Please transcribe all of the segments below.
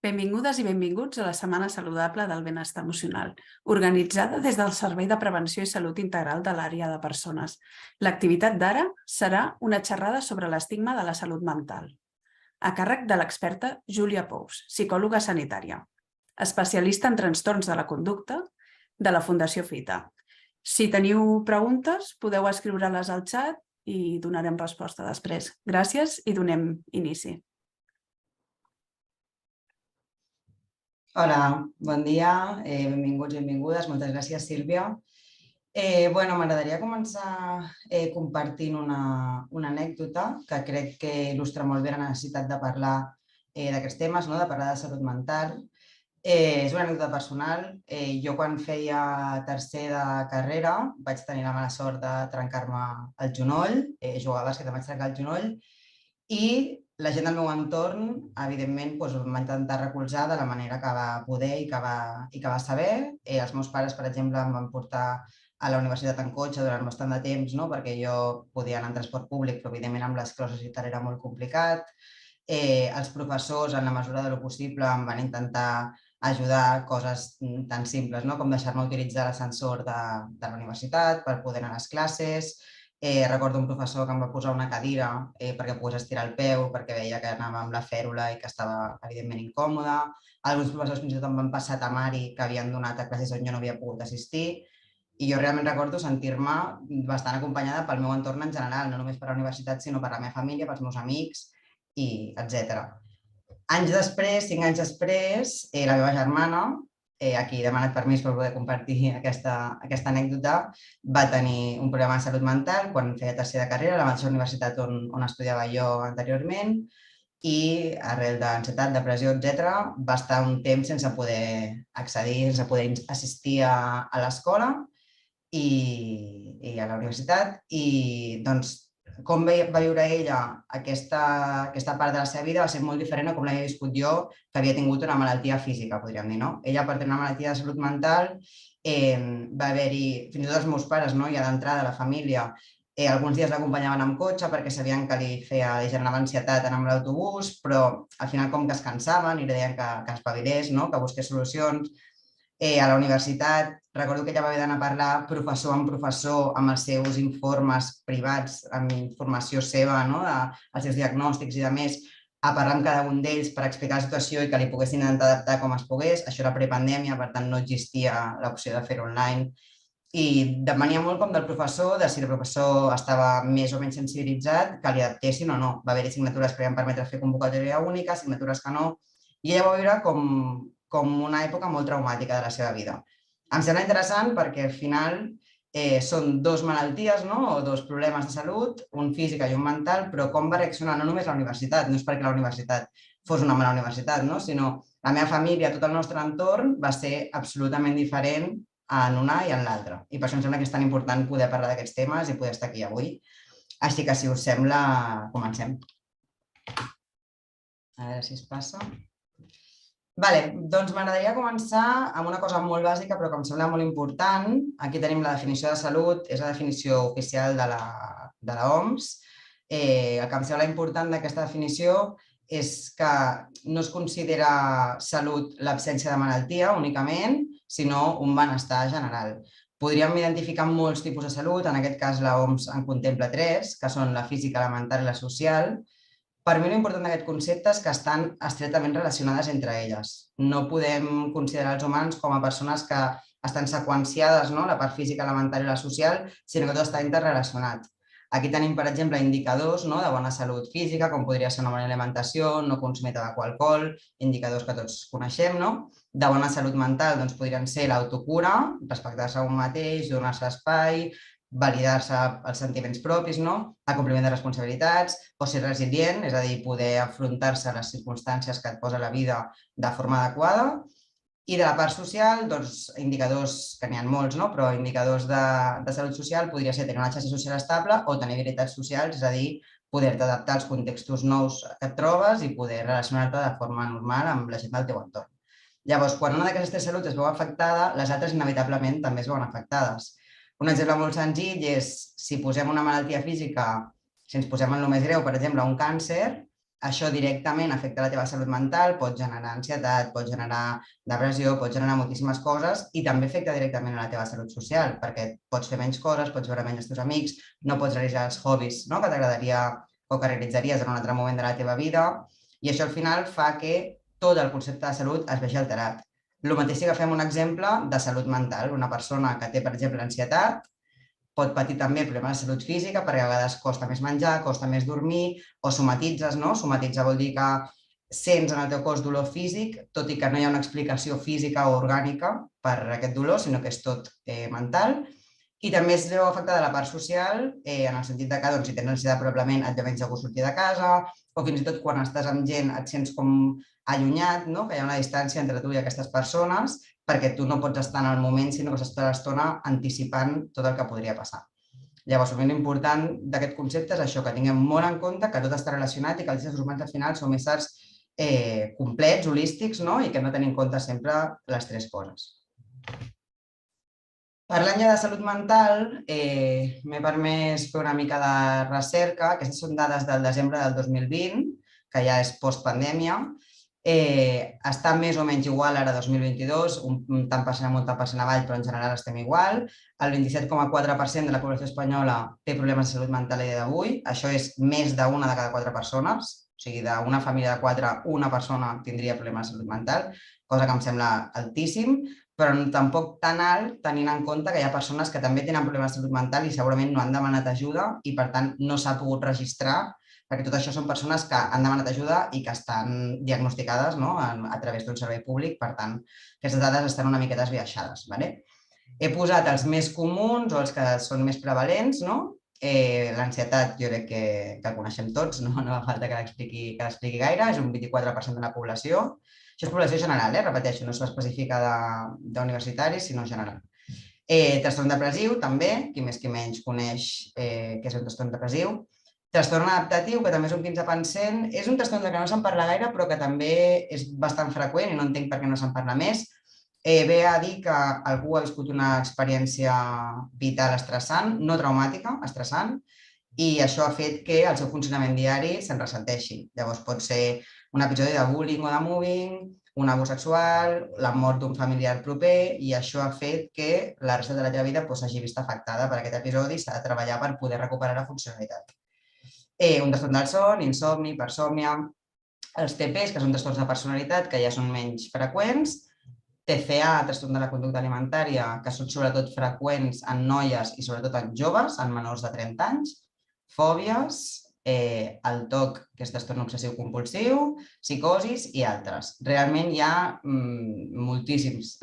Benvingudes i benvinguts a la Setmana Saludable del Benestar Emocional, organitzada des del Servei de Prevenció i Salut Integral de l'Àrea de Persones. L'activitat d'ara serà una xerrada sobre l'estigma de la salut mental, a càrrec de l'experta Júlia Pous, psicòloga sanitària, especialista en trastorns de la conducta de la Fundació Fita. Si teniu preguntes, podeu escriure-les al xat i donarem resposta després. Gràcies i donem inici. Hola, bon dia, benvinguts i benvingudes. Moltes gràcies, Sílvia. M'agradaria començar compartint una anècdota que crec que il·lustra molt bé la necessitat de parlar d'aquests temes, de parlar de salut mental. És una anècdota personal. Jo quan feia tercer de carrera vaig tenir la mala sort de trencar-me el genoll, jugar a bàsquet em vaig trencar el genoll i la gent del meu entorn, evidentment, em va intentar recolzar de la manera que va poder i que va saber. Els meus pares, per exemple, em van portar a la universitat en cotxe durant bastant de temps, perquè jo podia anar en transport públic, però evidentment amb l'esclerosi i era molt complicat. Els professors, en la mesura del possible, em van intentar ajudar coses tan simples com deixar-me utilitzar l'ascensor de la universitat per poder anar a les classes. Recordo un professor que em va posar una cadira perquè pogués estirar el peu, perquè veia que anava amb la fèrula i que estava evidentment incòmode. Alguns professors fins i tot em van passar temari que havien donat a classes on jo no havia pogut assistir. I jo realment recordo sentir-me bastant acompanyada pel meu entorn en general, no només per la universitat, sinó per la meva família, pels meus amics, i etc. Anys després, 5 anys després, la meva germana, a qui he demanat permís per poder compartir aquesta anècdota, va tenir un problema de salut mental quan feia tercer de carrera a la mateixa universitat on estudiava jo anteriorment i arrel d'ansietat, depressió, etc., va estar un temps sense poder accedir, sense poder assistir a l'escola i a la universitat. I doncs com va viure ella aquesta part de la seva vida va ser molt diferent a com l'havia viscut jo, que havia tingut una malaltia física, podríem dir, no? Ella, per tenir una malaltia de salut mental, va haver-hi, fins i tot els meus pares, ja d'entrada, la família, alguns dies l'acompanyaven amb cotxe perquè sabien que li generava ansietat anar amb l'autobús, però al final com que es cansaven i li deien que espavilés, que busqués solucions. A la universitat recordo que ella va haver d'anar a parlar professor amb els seus informes privats, amb informació seva, els seus diagnòstics i de més, a parlar amb cada un d'ells per explicar la situació i que li poguessin intentar adaptar com es pogués. Això era prepandèmia, per tant no existia l'opció de fer-ho online. I depenia molt com del professor, de si el professor estava més o menys sensibilitzat, que li adaptessin o no. Va haver-hi assignatures que li van permetre fer convocatòria única, assignatures que no, i ella va viure com una època molt traumàtica de la seva vida. Em sembla interessant perquè al final són dues malalties o dos problemes de salut, un físic i un mental, però com va reaccionar no només la universitat, no és perquè la universitat fos una mala universitat, sinó la meva família, tot el nostre entorn va ser absolutament diferent en una i en l'altra. I per això em sembla que és tan important poder parlar d'aquests temes i poder estar aquí avui. Així que, si us sembla, comencem. A veure si es passa. Doncs m'agradaria començar amb una cosa molt bàsica però que em sembla molt important. Aquí tenim la definició de salut, és la definició oficial de la OMS. El que em sembla important d'aquesta definició és que no es considera salut l'absència de malaltia únicament, sinó un benestar general. Podríem identificar molts tipus de salut, en aquest cas la OMS en contempla 3, que són la física, la mental i la social. Per mi l'important d'aquest concepte és que estan estretament relacionades entre elles. No podem considerar els humans com a persones que estan seqüenciades, la part física, la mental i la social, sinó que tot està interrelacionat. Aquí tenim, per exemple, indicadors de bona salut física, com podria ser una bona alimentació, no consumir tabac o alcohol, indicadors que tots coneixem. De bona salut mental podrien ser l'autocura, respectar-se a un mateix, donar-se espai, validar-se els sentiments propis, l'acompliment de responsabilitats, o ser resilient, és a dir, poder afrontar-se a les circumstàncies que et posa la vida de forma adequada. I de la part social, indicadors, que n'hi ha molts, però indicadors de salut social podria ser tenir una xarxa social estable o tenir habilitats socials, és a dir, poder-te adaptar als contextos nous que et trobes i poder relacionar-te de forma normal amb la gent del teu entorn. Llavors, quan una d'aquestes salut es veu afectada, les altres inevitablement també es veuen afectades. Un exemple molt senzill és, si posem una malaltia física, si ens posem en el més greu, per exemple, un càncer, això directament afecta la teva salut mental, pot generar ansietat, pot generar depressió, pot generar moltíssimes coses i també afecta directament a la teva salut social, perquè pots fer menys coses, pots veure menys els teus amics, no pots realitzar els hobbies que t'agradaria o que realitzaries en un altre moment de la teva vida, i això al final fa que tot el concepte de salut es vegi alterat. El mateix si agafem un exemple de salut mental, una persona que té, per exemple, ansietat, pot patir també problemes de salut física perquè a vegades costa més menjar, costa més dormir o somatitzes. Somatitzar vol dir que sents en el teu cos dolor físic, tot i que no hi ha una explicació física o orgànica per aquest dolor, sinó que és tot mental. I també es veu afectada la part social, en el sentit que si tens ansietat probablement et ve menys de gust sortir de casa, o fins i tot quan estàs amb gent et sents com allunyat, que hi ha una distància entre tu i aquestes persones, perquè tu no pots estar en el moment, sinó que estàs tota l'estona anticipant tot el que podria passar. Llavors, l'important d'aquest concepte és això, que tinguem molt en compte que tot està relacionat i que els éssers humans al final som éssers complets, holístics, i que hem de tenir en compte sempre les tres coses. Parlant ja de salut mental, m'he permès fer una mica de recerca. Aquestes són dades del desembre del 2020, que ja és postpandèmia. Està més o menys igual ara 2022, un tant per cent amunt, tant per cent avall, però en general estem igual. El 27,4% de la població espanyola té problemes de salut mental a dia d'avui. Això és més d'una de cada 4 persones. O sigui, d'una família de 4, una persona tindria problemes de salut mental, cosa que em sembla altíssim, però tampoc tan alt, tenint en compte que hi ha persones que també tenen problemes de salut mental i segurament no han demanat ajuda i, per tant, no s'ha pogut registrar, perquè tot això són persones que han demanat ajuda i que estan diagnosticades a través d'un servei públic. Per tant, aquestes dades estan una miqueta esbiaixades. He posat els més comuns o els que són més prevalents. L'ansietat jo crec que el coneixem tots, no fa falta que l'expliqui gaire, és un 24% de la població. Això és població general, repeteixo, no s'especifica d'universitaris, sinó general. Trastorn depressiu, també, qui més qui menys coneix què és un trastorn depressiu. Trastorn adaptatiu, que també és un 15%, és un trastorn de què no se'n parla gaire, però que també és bastant freqüent i no entenc per què no se'n parla més. Ve a dir que algú ha viscut una experiència vital estressant, no traumàtica, estressant, i això ha fet que el seu funcionament diari se'n ressenteixi. Llavors pot ser un episodi de bullying o de mobbing, un abús sexual, la mort d'un familiar proper, i això ha fet que la resta de la teva vida s'hagi vist afectada per aquest episodi i s'ha de treballar per poder recuperar la funcionalitat. Un trastorn del son, insomni, hipersòmnia, els TPs, que són trastorns de personalitat, que ja són menys freqüents, TCA, trastorn de la conducta alimentària, que són sobretot freqüents en noies i sobretot en joves, en menors de 30 anys, fòbies, el TOC, que és trastorn obsessiu compulsiu, psicosis i altres. Realment hi ha moltíssims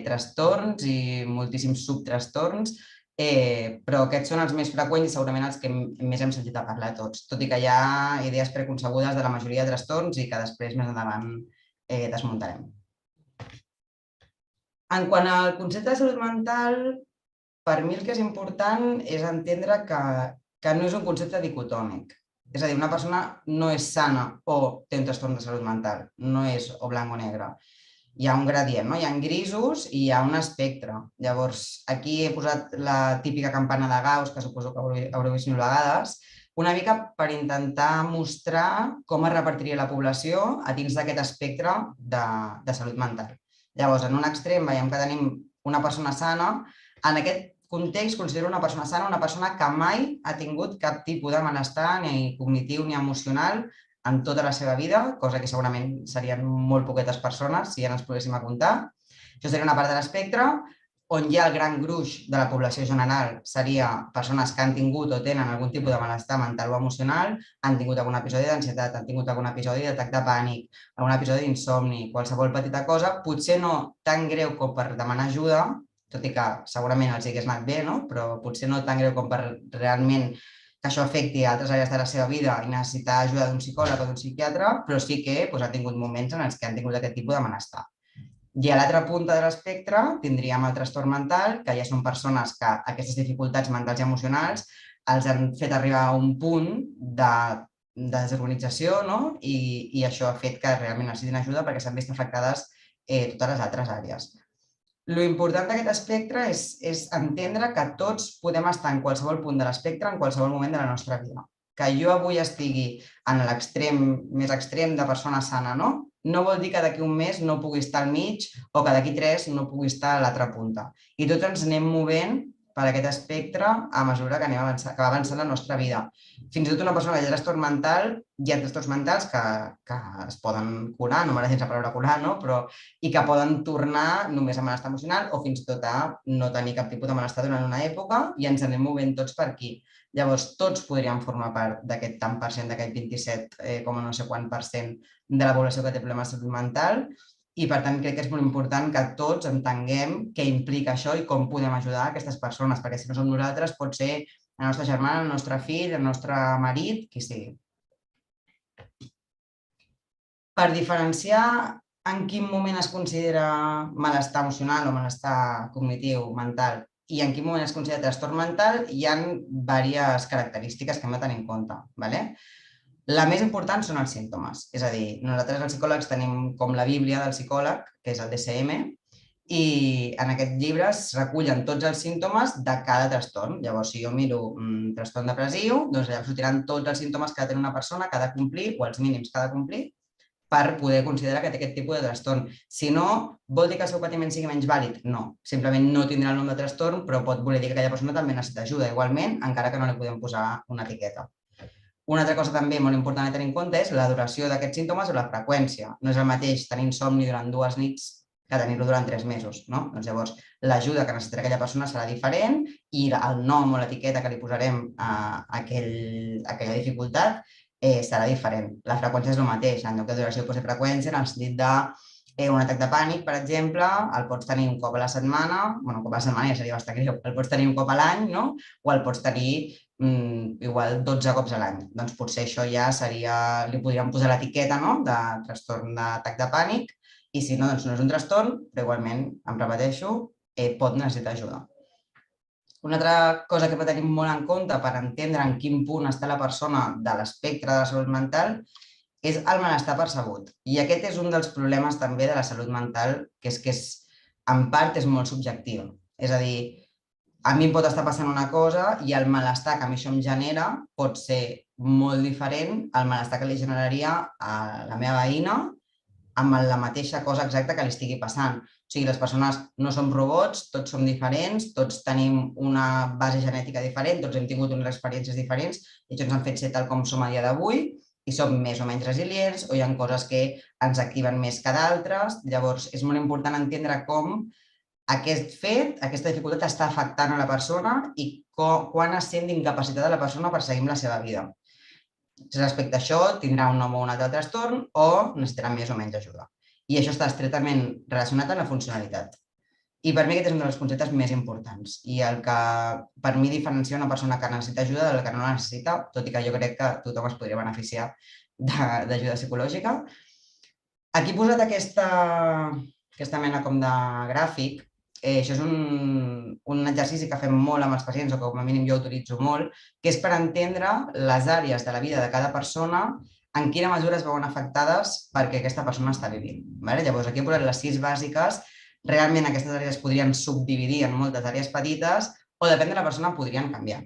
trastorns i moltíssims subtrastorns, però aquests són els més freqüents i segurament els que més hem sentit a parlar tots, tot i que hi ha idees preconcebudes de la majoria de trastorns i que després més endavant desmuntarem. En quant al concepte de salut mental, per mi el que és important és entendre que no és un concepte dicotòmic. És a dir, una persona no és sana o té un trastorn de salut mental, no és o blanc o negre. Hi ha un gradient, hi ha grisos i hi ha un espectre. Llavors, aquí he posat la típica campana de Gauss, que suposo que haureu vist mil vegades, una mica per intentar mostrar com es repartiria la població a dins d'aquest espectre de salut mental. Llavors, en un extrem veiem que tenim una persona sana. En aquest context considero una persona sana una persona que mai ha tingut cap tipus de malestar ni cognitiu ni emocional en tota la seva vida, cosa que segurament serien molt poquetes persones si ja ens poguéssim apuntar. Això seria una part de l'espectre. On hi ha el gran gruix de la població general seria persones que han tingut o tenen algun tipus de malestar mental o emocional, han tingut algun episodi d'ansietat, han tingut algun episodi d'atac de pànic, algun episodi d'insomni, qualsevol petita cosa, potser no tan greu com per demanar ajuda, tot i que segurament els hagués anat bé, però potser no tan greu com per realment que això afecti a altres àrees de la seva vida i necessitar ajuda d'un psicòleg o d'un psiquiatre, però sí que ha tingut moments en els que han tingut aquest tipus de malestar. I a l'altra punta de l'espectre tindríem el trastorn mental, que ja són persones que aquestes dificultats mentals i emocionals els han fet arribar a un punt de desorganització, i això ha fet que realment necessitin ajuda perquè s'han vist afectades totes les altres àrees. L'important d'aquest espectre és entendre que tots podem estar en qualsevol punt de l'espectre en qualsevol moment de la nostra vida. Que jo avui estigui en l'extrem més extrem de persona sana, no vol dir que d'aquí un mes no pugui estar al mig o que d'aquí 3 no pugui estar a l'altra punta. I tots ens anem movent per aquest espectre a mesura que va avançant la nostra vida. Fins i tot una persona que té trastorn mental, hi ha trastorns mentals que es poden curar, no m'agrada gens la paraula curar, però i que poden tornar només a malestar emocional o fins i tot a no tenir cap tipus de malestar durant una època i ens anem movent tots per aquí. Llavors, tots podríem formar part d'aquest tant per cent, d'aquest 27, no sé quant per cent de la població que té problemes de salut mental. I, per tant, crec que és molt important que tots entenguem què implica això i com podem ajudar aquestes persones, perquè si no som nosaltres pot ser la nostra germana, el nostre fill, el nostre marit, qui sigui. Per diferenciar en quin moment es considera malestar emocional o malestar cognitiu, mental, i en quin moment es considera trastorn mental, hi ha diverses característiques que hem de tenir en compte. La més important són els símptomes, és a dir, nosaltres els psicòlegs tenim com la bíblia del psicòleg, que és el DSM, i en aquest llibre es recullen tots els símptomes de cada trastorn. Llavors, si jo miro trastorn depressiu, doncs allà sortiran tots els símptomes que ha de tenir una persona, que ha de complir, o els mínims que ha de complir, per poder considerar que té aquest tipus de trastorn. Si no, vol dir que el seu patiment sigui menys vàlid? No. Simplement no tindrà el nom de trastorn, però pot voler dir que aquella persona també necessita ajuda igualment, encara que no li podem posar una etiqueta. Una altra cosa també molt important a tenir en compte és la duració d'aquests símptomes o la freqüència. No és el mateix tenir insomni durant 2 nits que tenir-lo durant 3 mesos. Doncs llavors, l'ajuda que necessitarà aquella persona serà diferent i el nom o l'etiqueta que li posarem a aquella dificultat serà diferent. La freqüència és el mateix, en lloc de duració posa freqüència, en el sentit d'un atac de pànic, per exemple, el pots tenir un cop a la setmana, bueno, un cop a la setmana ja seria bastant greu, el pots tenir un cop a l'any, no? O el pots tenir igual 12 cops a l'any. Doncs potser això ja seria, li podríem posar l'etiqueta de trastorn d'atac de pànic i si no, doncs no és un trastorn, però igualment, em repeteixo, pot necessitar ajuda. Una altra cosa que hem de tenir molt en compte per entendre en quin punt està la persona de l'espectre de la salut mental és el malestar percebut. I aquest és un dels problemes també de la salut mental, que en part és molt subjectiu. És a dir, a mi em pot estar passant una cosa i el malestar que a mi això em genera pot ser molt diferent al malestar que li generaria a la meva veïna amb la mateixa cosa exacta que li estigui passant. O sigui, les persones no som robots, tots som diferents, tots tenim una base genètica diferent, tots hem tingut unes experiències diferents i això ens han fet ser tal com som a dia d'avui i som més o menys resilients o hi ha coses que ens activen més que d'altres. Llavors, és molt important entendre com aquest fet, aquesta dificultat està afectant a la persona i quan es sent d'incapacitat de la persona per seguir amb la seva vida. Respecte a això, tindrà un nom o un altre trastorn o necessitarà més o menys ajuda. I això està estretament relacionat amb la funcionalitat. I per mi aquest és un dels conceptes més importants i el que per mi diferencia una persona que necessita ajuda del que no la necessita, tot i que jo crec que tothom es podria beneficiar d'ajuda psicològica. Aquí he posat aquesta mena com de gràfic. Això és un exercici que fem molt amb els pacients, o que com a mínim jo utilitzo molt, que és per entendre les àrees de la vida de cada persona, en quina mesura es veuen afectades perquè aquesta persona està vivint. Llavors, aquí he posat les 6 bàsiques. Realment aquestes àrees es podrien subdividir en moltes àrees petites o, depèn de la persona, podrien canviar.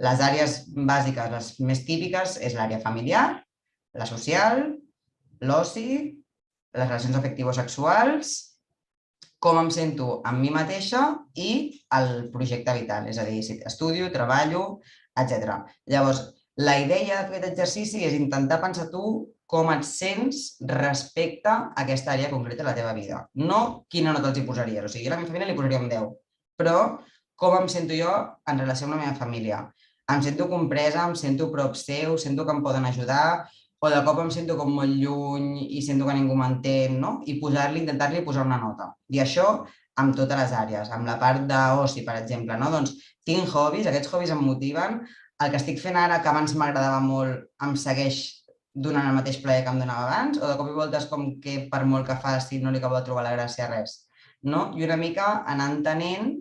Les àrees bàsiques, les més típiques, és l'àrea familiar, la social, l'oci, les relacions afectivo-sexuals, com em sento amb mi mateixa i el projecte vital, és a dir, si estudio, treballo, etc. Llavors, la idea d'aquest exercici és intentar pensar tu com et sents respecte a aquesta àrea concreta de la teva vida. No quina nota els hi posaries. O sigui, a la meva família li posaria un 10, però com em sento jo en relació amb la meva família. Em sento compresa, em sento prop seu, sento que em poden ajudar, o de cop em sento com molt lluny i sento que ningú m'entén, no? I intentar-li posar una nota. I això amb totes les àrees. Amb la part d'oci, per exemple, no? Doncs tinc hobbies, aquests hobbies em motiven, el que estic fent ara, que abans m'agradava molt, em segueix donant el mateix plaer que em donava abans, o de cop i volta és com que per molt que faci no li acabo de trobar la gràcia a res. I una mica anar entenent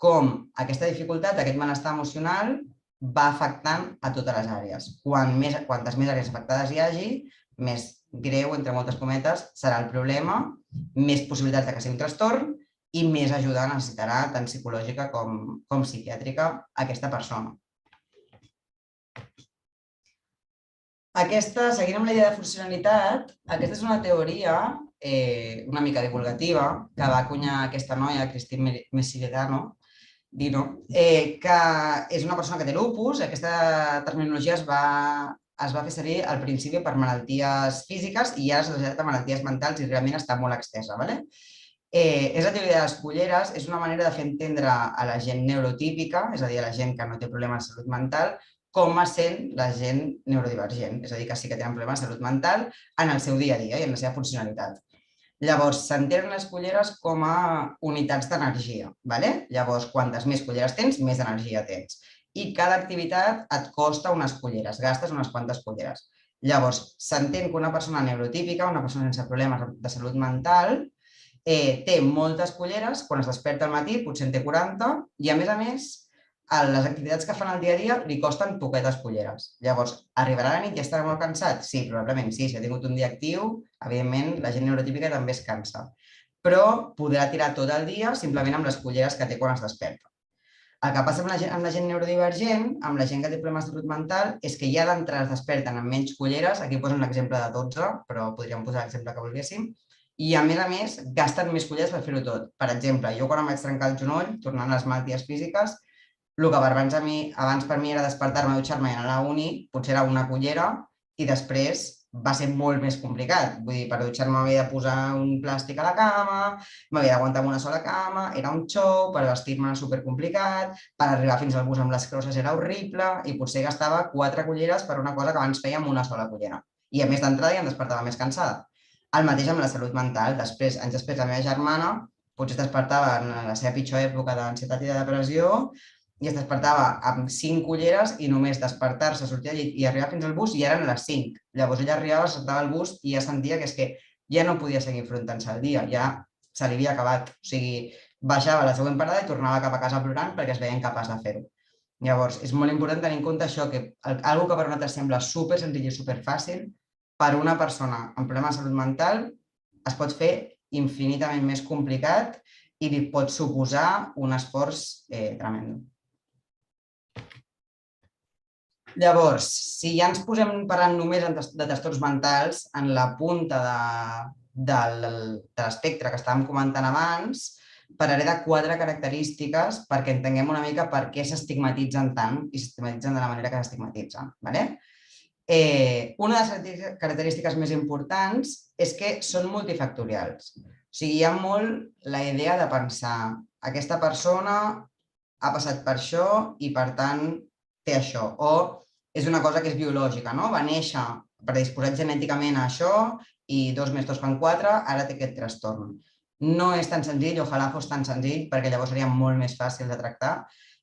com aquesta dificultat, aquest malestar emocional, va afectant a totes les àrees. Quantes més àrees afectades hi hagi, més greu, entre moltes cometes, serà el problema, més possibilitats que sigui un trastorn i més ajuda necessitarà, tant psicològica com psiquiàtrica, aquesta persona. Seguint amb la idea de funcionalitat, aquesta és una teoria una mica divulgativa que va acunyar aquesta noia, Christine Messile-Dino, que és una persona que té lupus. Aquesta terminologia es va fer servir al principi per malalties físiques i ja s'ha associat a malalties mentals i realment està molt extesa. És la teoria de les culleres, és una manera de fer entendre a la gent neurotípica, és a dir, a la gent que no té problemes de salut mental, com es sent la gent neurodivergent, és a dir, que sí que tenen problemes de salut mental en el seu dia a dia i en la seva funcionalitat. Llavors, s'entenen les culleres com a unitats d'energia. Llavors, quantes més culleres tens, més energia tens. I cada activitat et costa unes culleres, gastes unes quantes culleres. Llavors, s'entén que una persona neurotípica, una persona sense problemes de salut mental, té moltes culleres, quan es desperta al matí potser en té 40 i, a més, les activitats que fan al dia a dia li costen poquetes culleres. Llavors, arribarà a la nit i estarà molt cansat? Sí, probablement sí. Si ha tingut un dia actiu, evidentment, la gent neurotípica també es cansa. però podrà tirar tot el dia simplement amb les culleres que té quan es desperta. El que passa amb la gent neurodivergent, amb la gent que té problemes de salut mental, és que ja d'entrada es desperten amb menys culleres, aquí posen l'exemple de 12, però podríem posar l'exemple que volguéssim, i a més gasten més culleres per fer-ho tot. Per exemple, jo quan em vaig trencar el genoll, tornant a les malalties físiques, el que abans per mi era despertar-me, dutxar-me i anar a la uni, potser era una cullera i després va ser molt més complicat. Vull dir, per dutxar-me m'havia de posar un plàstic a la cama, m'havia d'aguantar amb una sola cama, era un xou, per vestir-me era supercomplicat, per arribar fins al bus amb les crosses era horrible i potser gastava 4 culleres per una cosa que abans feia amb una sola cullera. I a més d'entrada ja em despertava més cansada. El mateix amb la salut mental. Després, anys després, la meva germana potser es despertava en la seva pitjor època d'ansietat i de depressió i es despertava amb 5 culleres i només despertar-se, sortir del llit i arribar fins al bus i eren les 5. Llavors ella arribava, saltava al bus i ja sentia que és que ja no podia seguir enfrontant-se al dia, ja se li havia acabat. O sigui, baixava a la següent parada i tornava cap a casa plorant perquè es veia incapaç de fer-ho. Llavors, és molt important tenir en compte això, que algo que per nosaltres sembla super senzill i super fàcil, per una persona amb problemes de salut mental es pot fer infinitament més complicat i li pot suposar un esforç tremendo. Llavors, si ja ens posem parlant només de trastorns mentals, en la punta de l'espectre que estàvem comentant abans, parlaré de 4 característiques perquè entenguem una mica per què s'estigmatitzen tant i s'estigmatitzen de la manera que s'estigmatitzen. Una de les característiques més importants és que són multifactorials. O sigui, hi ha molt la idea de pensar aquesta persona ha passat per això i, per tant, té això. O és una cosa que és biològica, no? Va néixer predisposat genèticament a això i 2 més 2 fan 4, ara té aquest trastorn. No és tan senzill, ojalà fos tan senzill, perquè llavors seria molt més fàcil de tractar,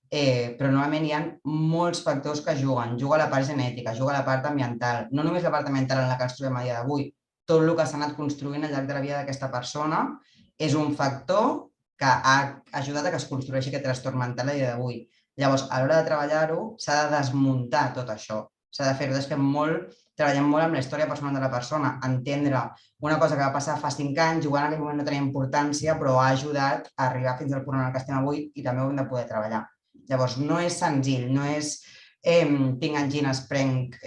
però normalment hi ha molts factors que juguen. Juga la part genètica, juga la part ambiental, no només la part ambiental en la que ens trobem a dia d'avui, tot el que s'ha anat construint al llarg de la vida d'aquesta persona és un factor que ha ajudat a que es construeixi aquest trastorn mental a dia d'avui. Llavors, a l'hora de treballar-ho, s'ha de desmuntar tot això. S'ha de fer-ho. Treballem molt amb la història personal de la persona, entendre una cosa que va passar fa 5 anys, igual en aquell moment no tenia importància, però ha ajudat a arribar fins al punt en què estem avui i també ho hem de poder treballar. Llavors, no és senzill, no és tinc angines, prenc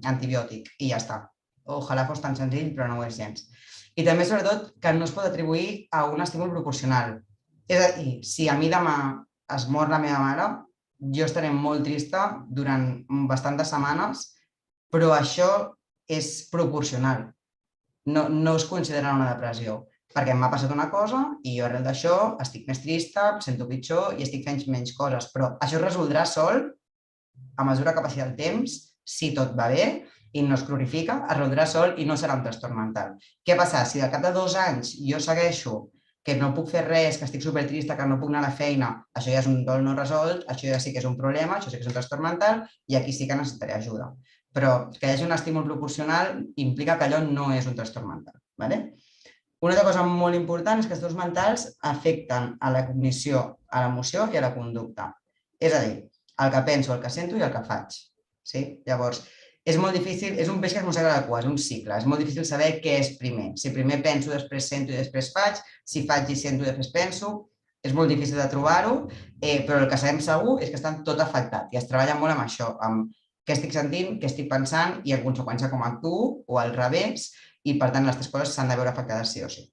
antibiòtic i ja està. Ojalà fos tan senzill, però no ho és gens. I també, sobretot, que no es pot atribuir a un estímul proporcional. És a dir, si a mi demà es mor la meva mare, jo estaré molt trista durant bastantes setmanes, però això és proporcional. No es considera una depressió, perquè m'ha passat una cosa i jo arrel d'això estic més trista, em sento pitjor i estic fent menys coses, però això es resoldrà sol a mesura que passi el temps, si tot va bé i no es cronifica, es resoldrà sol i no serà un trastorn mental. Què passa? Si al cap de 2 anys jo segueixo que no puc fer res, que estic supertrista, que no puc anar a la feina, això ja és un dol no resolt, això ja sí que és un problema, això sí que és un trastorn mental i aquí sí que necessitaré ajuda. Però que hi hagi un estímul proporcional implica que allò no és un trastorn mental. Una altra cosa molt important és que els trastorns mentals afecten a la cognició, a l'emoció i a la conducta. És a dir, el que penso, el que sento i el que faig. Llavors, és molt difícil, és un peix que es mossega la cua, és un cicle, és molt difícil saber què és primer. Si primer penso, després sento i després faig, si faig i sento i després penso, és molt difícil de trobar-ho, però el que sabem segur és que estan tot afectat i es treballa molt amb això, amb què estic sentint, què estic pensant i en conseqüència com actuo o al revés i per tant les 3 coses s'han de veure afectades sí o sí.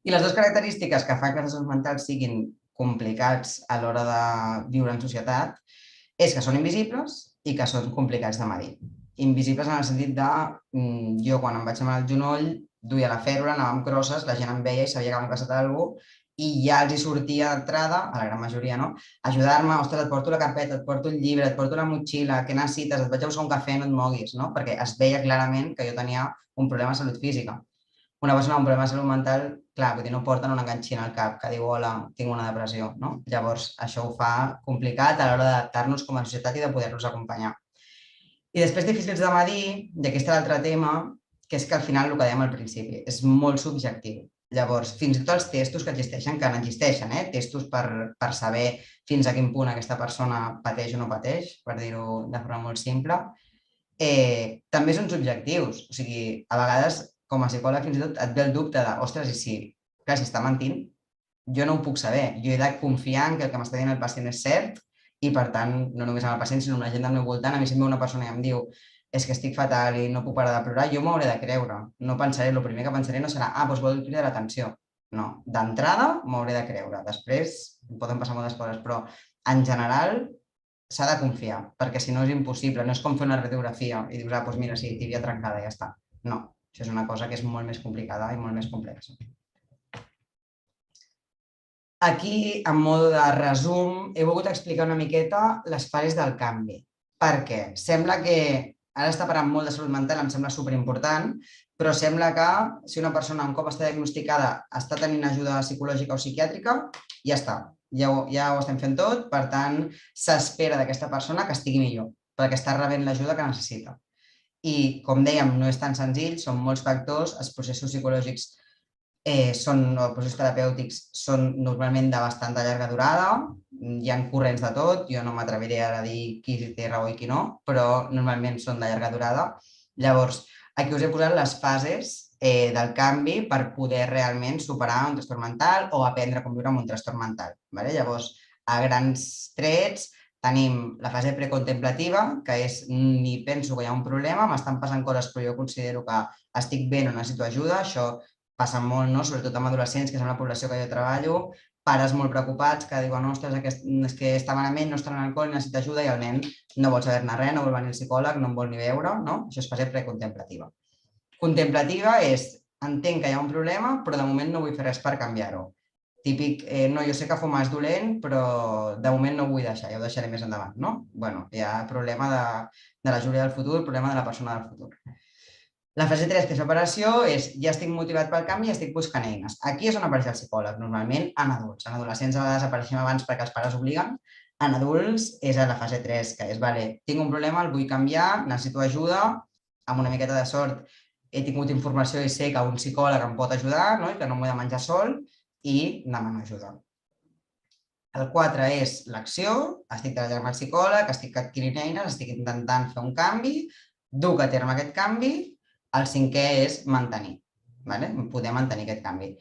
I les 2 característiques que fan que els trastorns mentals siguin complicats a l'hora de viure en societat és que són invisibles i que són complicats de medir. Invisibles en el sentit de, jo quan em vaig amb el genoll, duia la fèrula, anava amb crosses, la gent em veia i sabia que m'havia passat alguna cosa i ja els hi sortia d'entrada, a la gran majoria, no? Ajudar-me, ostres, et porto la carpeta, et porto el llibre, et porto la motxilla, què necessites, et vaig a buscar un cafè, no et moguis, no? Perquè es veia clarament que jo tenia un problema de salut física. Una persona amb un problema de salut mental, clar, vull dir, no porten una enganxina al cap que diu, hola, tinc una depressió, no? Llavors, això ho fa complicat a l'hora d'adaptar-nos com a societat i de poder-los acompanyar. I després difícils de medir, i aquest és l'altre tema, que és que al final, el que dèiem al principi, és molt subjectiu. Llavors, fins i tot els testos que existeixen, que n'existeixen, testos per saber fins a quin punt aquesta persona pateix o no pateix, per dir-ho de forma molt simple, també són subjectius. O sigui, a vegades, com a psicòleg, fins i tot et ve el dubte de, ostres, i si Clar, si està mentint, jo no ho puc saber. Jo he de confiar en que el que m'està dient el pacient és cert i, per tant, no només amb el pacient, sinó amb la gent del meu voltant. A mi si em ve una persona i em diu és que estic fatal i no puc parar de plorar, jo m'ho hauré de creure. No pensaré, el primer que pensaré no serà doncs vol cridar l'atenció. No, d'entrada m'ho hauré de creure. Després poden passar moltes coses, però en general s'ha de confiar, perquè si no és impossible. No és com fer una radiografia i dius, doncs mira, sí, tibia trencada, ja està. No, això és una cosa que és molt més complicada i molt més complexa. Aquí, en mode de resum, he volgut explicar una miqueta les fases del canvi. Perquè sembla que ara està parlant molt de salut mental, em sembla superimportant, però sembla que si una persona un cop està diagnosticada està tenint ajuda psicològica o psiquiàtrica, ja està, ja ho estem fent tot, per tant, s'espera d'aquesta persona que estigui millor, perquè està rebent l'ajuda que necessita. I, com dèiem, no és tan senzill, són molts factors, els processos psicològics els processos terapèutics són normalment de bastant llarga durada, hi ha corrents de tot, jo no m'atreviré ara a dir qui té raó i qui no, però normalment són de llarga durada. Llavors, aquí us he posat les fases del canvi per poder realment superar un trastorn mental o aprendre a conviure amb un trastorn mental. Llavors, a grans trets, tenim la fase precontemplativa, que és ni penso que hi ha un problema, m'estan passant coses però jo considero que estic bé, no necessito ajuda, això passa molt, sobretot amb adolescents, que és la població que jo treballo, pares molt preocupats que diuen, ostres, és que està malament, no està en alcohol, necessita ajuda, i el nen no vol saber-ne res, no vol venir al psicòleg, no em vol ni veure, no? Això és fase precontemplativa. Contemplativa és, entenc que hi ha un problema, però de moment no vull fer res per canviar-ho. Típic, no, jo sé que fumar és dolent, però de moment no ho vull deixar, ja ho deixaré més endavant, no? Bueno, hi ha problema de la Júlia del futur, problema de la persona del futur. La fase 3, que és l'operació, és ja estic motivat pel canvi i estic buscant eines. Aquí és on apareix el psicòleg, normalment en adults. En adolescents a vegades apareixem abans perquè els pares obliguen. En adults és a la fase 3, que és, tinc un problema, el vull canviar, necessito ajuda, amb una miqueta de sort he tingut informació i sé que un psicòleg em pot ajudar, i que no m'ho he de menjar sol, i demano ajuda. El 4 és l'acció, estic treballant amb el psicòleg, estic adquirint eines, estic intentant fer un canvi, duc a terme aquest canvi. El 5è és mantenir, poder mantenir aquest canvi.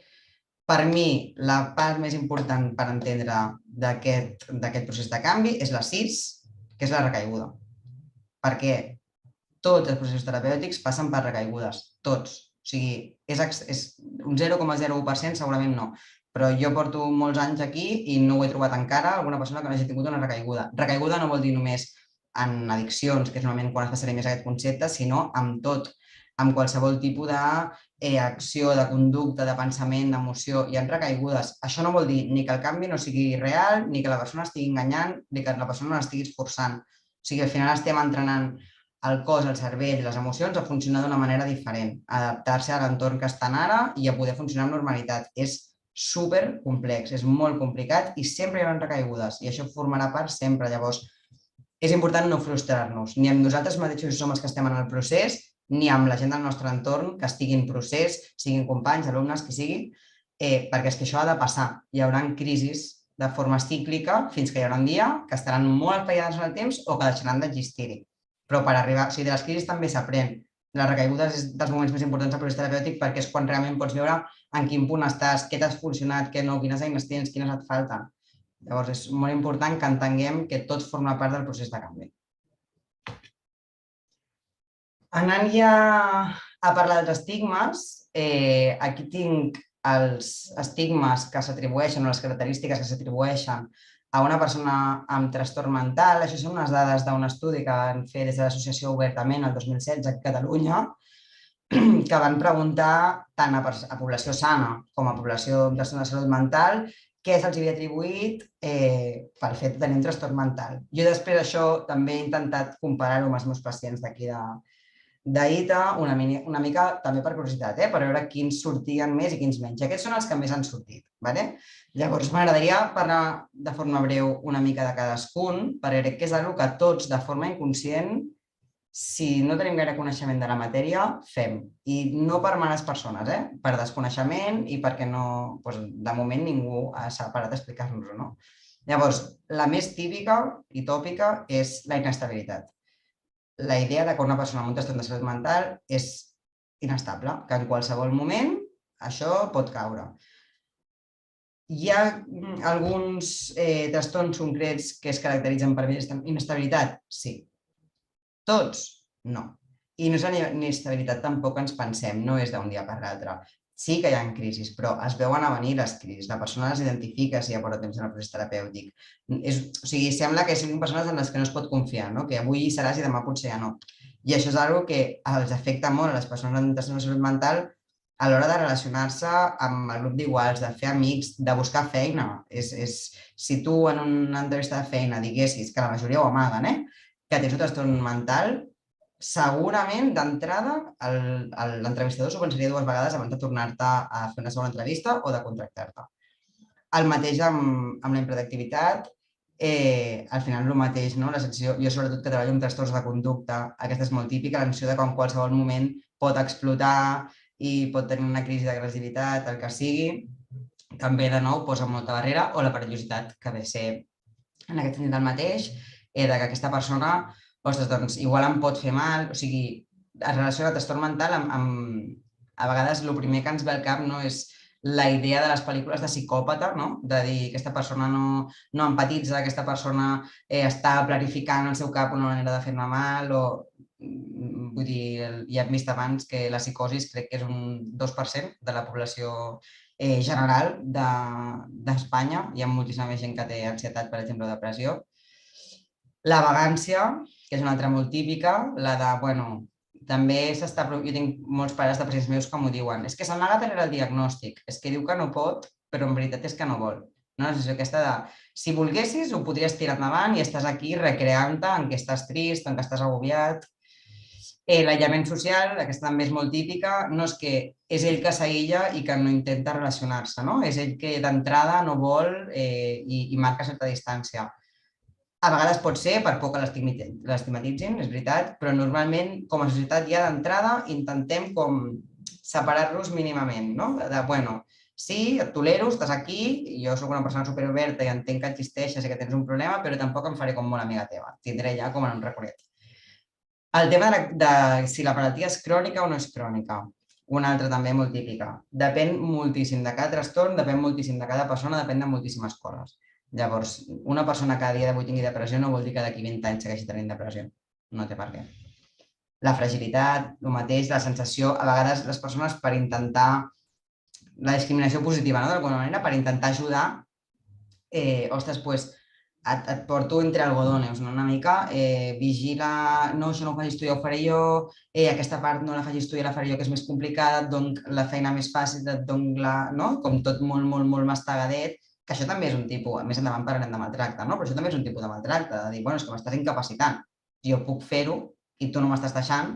Per mi, la part més important per entendre d'aquest procés de canvi és la 6, que és la recaiguda. Perquè tots els processos terapèutics passen per recaigudes, tots. O sigui, és un 0,01%, segurament no, però jo porto molts anys aquí i no ho he trobat encara alguna persona que no hagi tingut una recaiguda. Recaiguda no vol dir només en addiccions, que és normalment quan es fa servir més aquest concepte, sinó amb tot, amb qualsevol tipus d'acció, de conducta, de pensament, d'emoció, hi ha recaigudes. Això no vol dir ni que el canvi no sigui real, ni que la persona estigui enganyant, ni que la persona no l'estigui esforçant. O sigui, al final estem entrenant el cos, el cervell i les emocions a funcionar d'una manera diferent, a adaptar-se a l'entorn que estan ara i a poder funcionar amb normalitat. És supercomplex, és molt complicat i sempre hi haurà recaigudes i això formarà part sempre. Llavors, és important no frustrar-nos, ni amb nosaltres mateixos som els que estem en el procés, ni amb la gent del nostre entorn que estigui en procés, siguin companys, alumnes, qui sigui, perquè és que això ha de passar. Hi haurà crisis de forma cíclica fins que hi haurà un dia que estaran molt espaiades en el temps o que deixaran d'existir-hi. Però per arribar, o sigui, de les crisis també s'aprèn. Les recaigudes és dels moments més importants del procés terapèutic perquè és quan realment pots veure en quin punt estàs, què t'has funcionat, què no, quines eines tens, quines et falten. Llavors, és molt important que entenguem que tot forma part del procés de canvi. Anant ja a parlar dels estigmes, aquí tinc els estigmes que s'atribueixen o les característiques que s'atribueixen a una persona amb trastorn mental. Això són unes dades d'un estudi que van fer des de l'Associació Obertament el 2016 a Catalunya, que van preguntar tant a població sana com a població amb trastorn de salut mental què se'ls havia atribuït pel fet de tenir un trastorn mental. Jo després d'això també he intentat comparar-ho amb els meus pacients d'aquí d'ITA, una mica també per curiositat, per veure quins sortien més i quins menys. Aquests són els que més han sortit. Llavors, m'agradaria parlar de forma breu una mica de cadascun, perquè crec que és una que tots, de forma inconscient, si no tenim gaire coneixement de la matèria, fem. I no per males persones, per desconeixement i perquè no, de moment ningú s'ha parat a explicar-nos-ho. Llavors, la més típica i tòpica és la inestabilitat. La idea que una persona amb un trastorn de salut mental és inestable, que en qualsevol moment això pot caure. Hi ha alguns trastorns concrets que es caracteritzen per inestabilitat? Sí. Tots? No. I no és la inestabilitat tampoc ens pensem, no és d'un dia per l'altre. Sí que hi ha crisis, però es veuen a venir les crisis. La persona les identifica si ja porta temps en el procés terapèutic. O sigui, sembla que siguin persones en les que no es pot confiar, no? Que avui seràs i demà potser ja no. I això és una cosa que els afecta molt a les persones amb trastorn de salut mental a l'hora de relacionar-se amb el grup d'iguals, de fer amics, de buscar feina. Si tu en una entrevista de feina diguessis, que la majoria ho amaguen, que tens un trastorn mental, segurament d'entrada l'entrevistador s'ho pensaria dues vegades abans de tornar-te a fer una segona entrevista o de contractar-te. El mateix amb la hiperactivitat, al final el mateix, no? La sensació, jo sobretot que treballo amb trastorns de conducta, aquesta és molt típica, la sensació de que en qualsevol moment pot explotar i pot tenir una crisi d'agressivitat, el que sigui, també de nou posa molta barrera, o la perillositat, que ve a ser en aquest sentit el mateix, de que aquesta persona, ostres, doncs igual em pot fer mal, o sigui, es relaciona el trastorn mental a vegades el primer que ens ve al cap no és la idea de les pel·lícules de psicòpata, no? De dir, aquesta persona no empatitza, aquesta persona està planificant en el seu cap una manera de fer-me mal, o vull dir, ja hem vist abans que la psicosis crec que és un 2% de la població general d'Espanya. Hi ha moltíssima més gent que té ansietat, per exemple, o depressió. La vagància, que és una altra molt típica, la de, bueno, també s'està... Jo tinc molts pares de pacients meus que m'ho diuen. És que s'ha negat a veure el diagnòstic. És que diu que no pot, però en veritat és que no vol. No? La sensació aquesta de, si volguessis, ho podries tirar endavant i estàs aquí recreant-te en què estàs trist, en què estàs agobiat. L'aïllament social, aquesta també és molt típica, no és que és ell que s'aïlla i que no intenta relacionar-se, no? És ell que d'entrada no vol i marca certa distància. A vegades pot ser per por que l'estigmatitzin, és veritat, però normalment com a societat ja d'entrada intentem com separar-los mínimament, no? De, bueno, sí, et tolero, estàs aquí, jo soc una persona superoberta i entenc que existeixes i que tens un problema, però tampoc em faré com molt amiga teva, et tindré ja com en un raconet. El tema de si la malaltia és crònica o no és crònica, una altra també molt típica. Depèn moltíssim de cada trastorn, depèn moltíssim de cada persona, depèn de moltíssimes coses. Llavors, una persona que a dia d'avui tingui depressió no vol dir que d'aquí 20 anys segueixi tenint depressió. No té per què. La fragilitat, el mateix, la sensació, a vegades les persones per intentar la discriminació positiva, no? D'alguna manera, per intentar ajudar, ostres, doncs, et porto entre algodones, no? Una mica, vigila, no, això no ho facis tu, ja ho faré jo, aquesta part no la facis tu, ja la faré jo, que és més complicada, et dono la feina més fàcil, et dono la... no? Com tot molt, molt, molt mastagadet, que això també és un tipus, més endavant parlarem de maltracte, no? Però això també és un tipus de maltracte, de dir, bueno, és que m'estàs incapacitant, jo puc fer-ho i tu no m'estàs deixant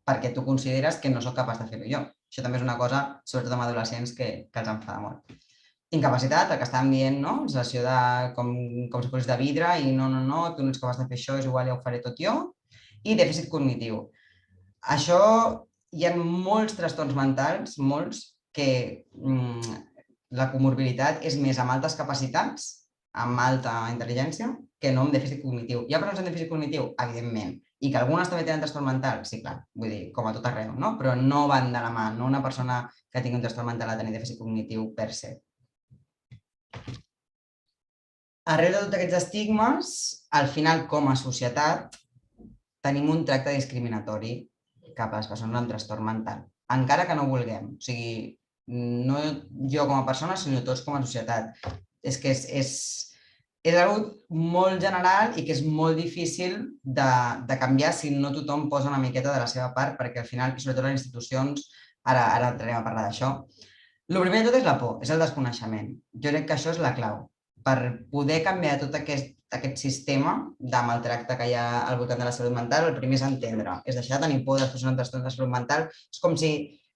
perquè tu consideres que no sóc capaç de fer-ho jo. Això també és una cosa, sobretot amb adolescents, que els enfada molt. Incapacitat, el que estàvem dient, no? Sensació de com si fos de vidre i no, tu no ets capaç de fer això, és igual, ja ho faré tot jo. I dèficit cognitiu. Això, hi ha molts trastorns mentals, molts, que la comorbilitat és més amb altes capacitats, amb alta intel·ligència, que no amb dèficit cognitiu. Hi ha persones amb dèficit cognitiu? Evidentment. I que algunes també tenen trastorn mental? Sí, clar. Vull dir, com a tot arreu, no? Però no van de la mà. No una persona que tingui un trastorn mental ha de tenir dèficit cognitiu per se. Arrel de tots aquests estigmes, al final, com a societat, tenim un tracte discriminatori cap a les persones amb trastorn mental. Encara que no vulguem. O sigui, no jo com a persona, sinó tots com a societat. És que és algo molt general i que és molt difícil de canviar si no tothom posa una miqueta de la seva part, perquè al final, i sobretot les institucions, ara entrarem a parlar d'això, el primer de tot és la por, és el desconeixement. Jo crec que això és la clau. Per poder canviar tot aquest sistema de maltracte que hi ha al voltant de la salut mental, el primer és entendre, és deixar de tenir por de les persones amb trastorns de salut mental. És com si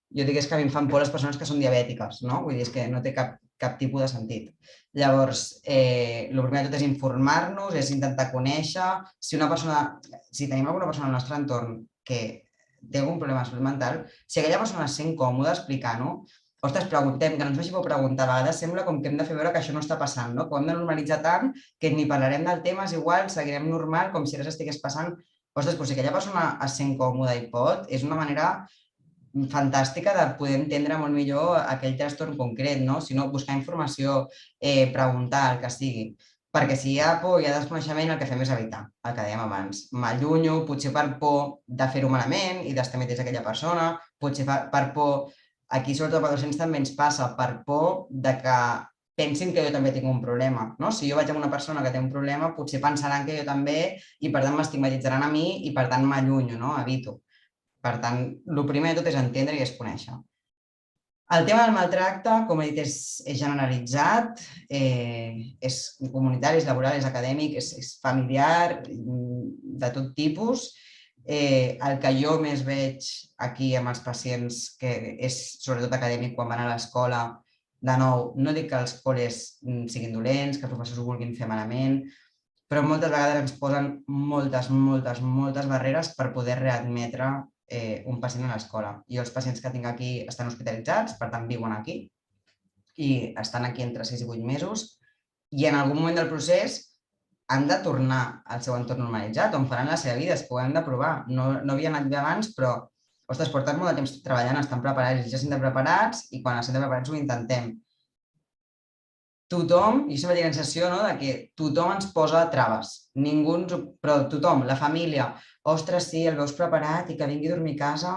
jo digués que a mi em fan por les persones que són diabètiques, no? Vull dir, és que no té cap tipus de sentit. Llavors, el primer de tot és informar-nos, és intentar conèixer. Si tenim alguna persona al nostre entorn que té algun problema de salut mental, si aquella persona es sent còmoda explicant-ho, ostres, preguntem, que no ens faci por preguntar. A vegades sembla com que hem de fer veure que això no està passant, no? Que ho hem de normalitzar tant que ni parlarem del tema, és igual, seguirem normal, com si res estigués passant. Ostres, però si aquella persona es sent còmoda i pot, és una manera fantàstica de poder entendre molt millor aquell trastorn concret, no? Si no, buscar informació, preguntar, el que sigui. Perquè si hi ha por, hi ha desconeixement, el que fem és evitar, el que dèiem abans. M'allunyo, potser per por de fer-ho malament i d'estar metès aquella persona, potser per por, aquí sobretot amb adolescents també ens passa, per por de que pensin que jo també tinc un problema. No? Si jo vaig amb una persona que té un problema, potser pensaran que jo també i per tant m'estigmatitzaran a mi i per tant m'allunyo, no? Evito. Per tant, el primer de tot és entendre i és conèixer. El tema del maltracte, com he dit, és generalitzat, és comunitari, és laboral, és acadèmic, és familiar, de tot tipus. El que jo més veig aquí amb els pacients, que és sobretot acadèmic quan van a l'escola, de nou, no dic que els col·les siguin dolents, que els professors ho vulguin fer malament, però moltes vegades ens posen moltes barreres per poder readmetre un pacient a l'escola. Jo els pacients que tinc aquí estan hospitalitzats, per tant viuen aquí i estan aquí entre 6 i 8 mesos i en algun moment del procés han de tornar al seu entorn normalitzat, on faran la seva vida, és que ho hem de provar. No havia anat bé abans, però ostres, porten molt de temps treballant, estan preparats, ja estem preparats i quan estem preparats ho intentem. Tothom, i això va dir la sensació de que tothom ens posa traves, però tothom, la família, ostres, sí, el veus preparat i que vingui a dormir a casa,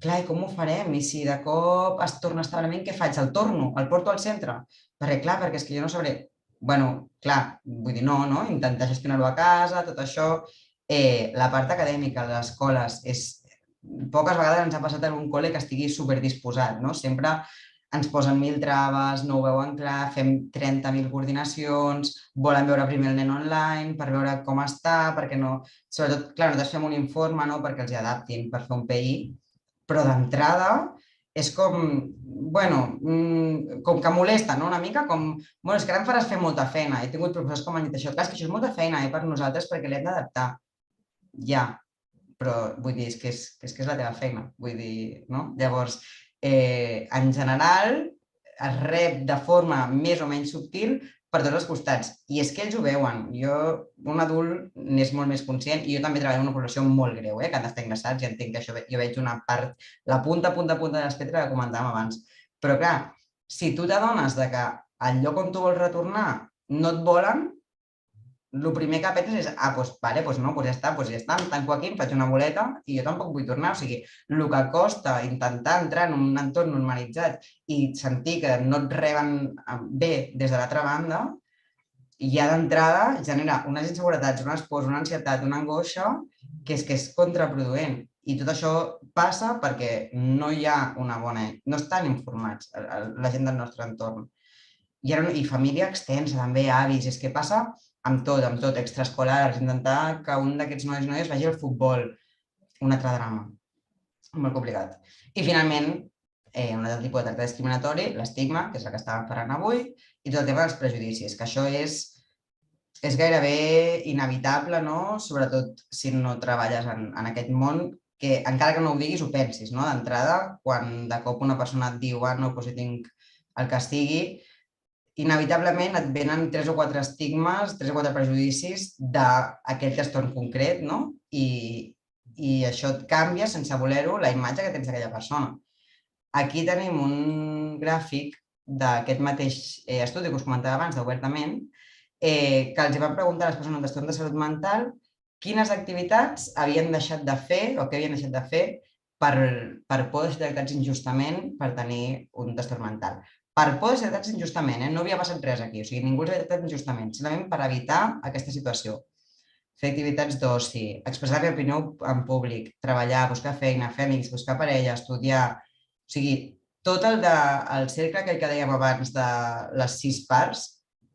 clar, i com ho farem? I si de cop es torna a estar malament, què faig? El torno? El porto al centre? Perquè és que jo no sabré. Bueno, clar, vull dir, no, intentar gestionar-ho a casa, tot això. La part acadèmica de les escoles és... Poques vegades ens ha passat en un col·le que estigui superdisposat, no? Sempre ens posen 1000 traves, no ho veuen clar, fem 30.000 coordinacions, volen veure primer el nen online per veure com està, perquè no... Sobretot, clar, nosaltres fem un informe perquè els hi adaptin per fer un PI, però d'entrada és com, bueno, com que molesta, no? Una mica com, bueno, és que ara em faràs fer molta feina. He tingut professors que m'han dit això, clar, és que això és molta feina per nosaltres perquè l'hem d'adaptar. Ja, però vull dir, és que és la teva feina, vull dir, no? Llavors, en general, es rep de forma més o menys subtil per tots els costats. I és que ells ho veuen. Un adult n'és molt més conscient i jo també treballo en una població molt greu, que han d'estar ingressats i entenc que això jo veig una part, la punta de l'espectre que comentàvem abans. Però clar, si tu t'adones que al lloc on tu vols retornar no et volen, el primer que penses és, doncs ja està, em tanco aquí, em faig una boleta i jo tampoc vull tornar. O sigui, el que costa intentar entrar en un entorn normalitzat i sentir que no et reben bé des de l'altra banda, ja d'entrada genera unes inseguretats, unes pors, una ansietat, una angoixa, que és contraproduent. I tot això passa perquè no hi ha una bona... No estan informats la gent del nostre entorn. I família extensa, també, avis, és que passa amb tot, extraescolars, intentar que un d'aquests nois i noies vagi al futbol, un altre drama, molt complicat. I finalment, un altre tipus de tracte discriminatori, l'estigma, que és el que estàvem parlant avui, i tot el tema dels prejudicis, que això és gairebé inevitable, no? Sobretot si no treballes en aquest món, que encara que no ho diguis ho pensis, no? D'entrada, quan de cop una persona et diu no, doncs jo tinc el que sigui, inevitablement et venen 3 o 4 estigmes, 3 o 4 prejudicis d'aquell trastorn concret, no? I això et canvia, sense voler-ho, la imatge que tens d'aquella persona. Aquí tenim un gràfic d'aquest mateix estudi que us comentava abans, d'Obertament, que els van preguntar a les persones amb trastorn de salut mental quines activitats havien deixat de fer o què havien deixat de fer per por de ser tractats injustament per tenir un trastorn mental. Per por de ser tractats injustament, no havia passat res aquí, o sigui, ningú els havia tractat injustament, simplement per evitar aquesta situació. Fer activitats d'oci, expressar la meva opinió en públic, treballar, buscar feina, fer amics, buscar parella, estudiar... O sigui, tot el cercle que dèiem abans de les 6 parts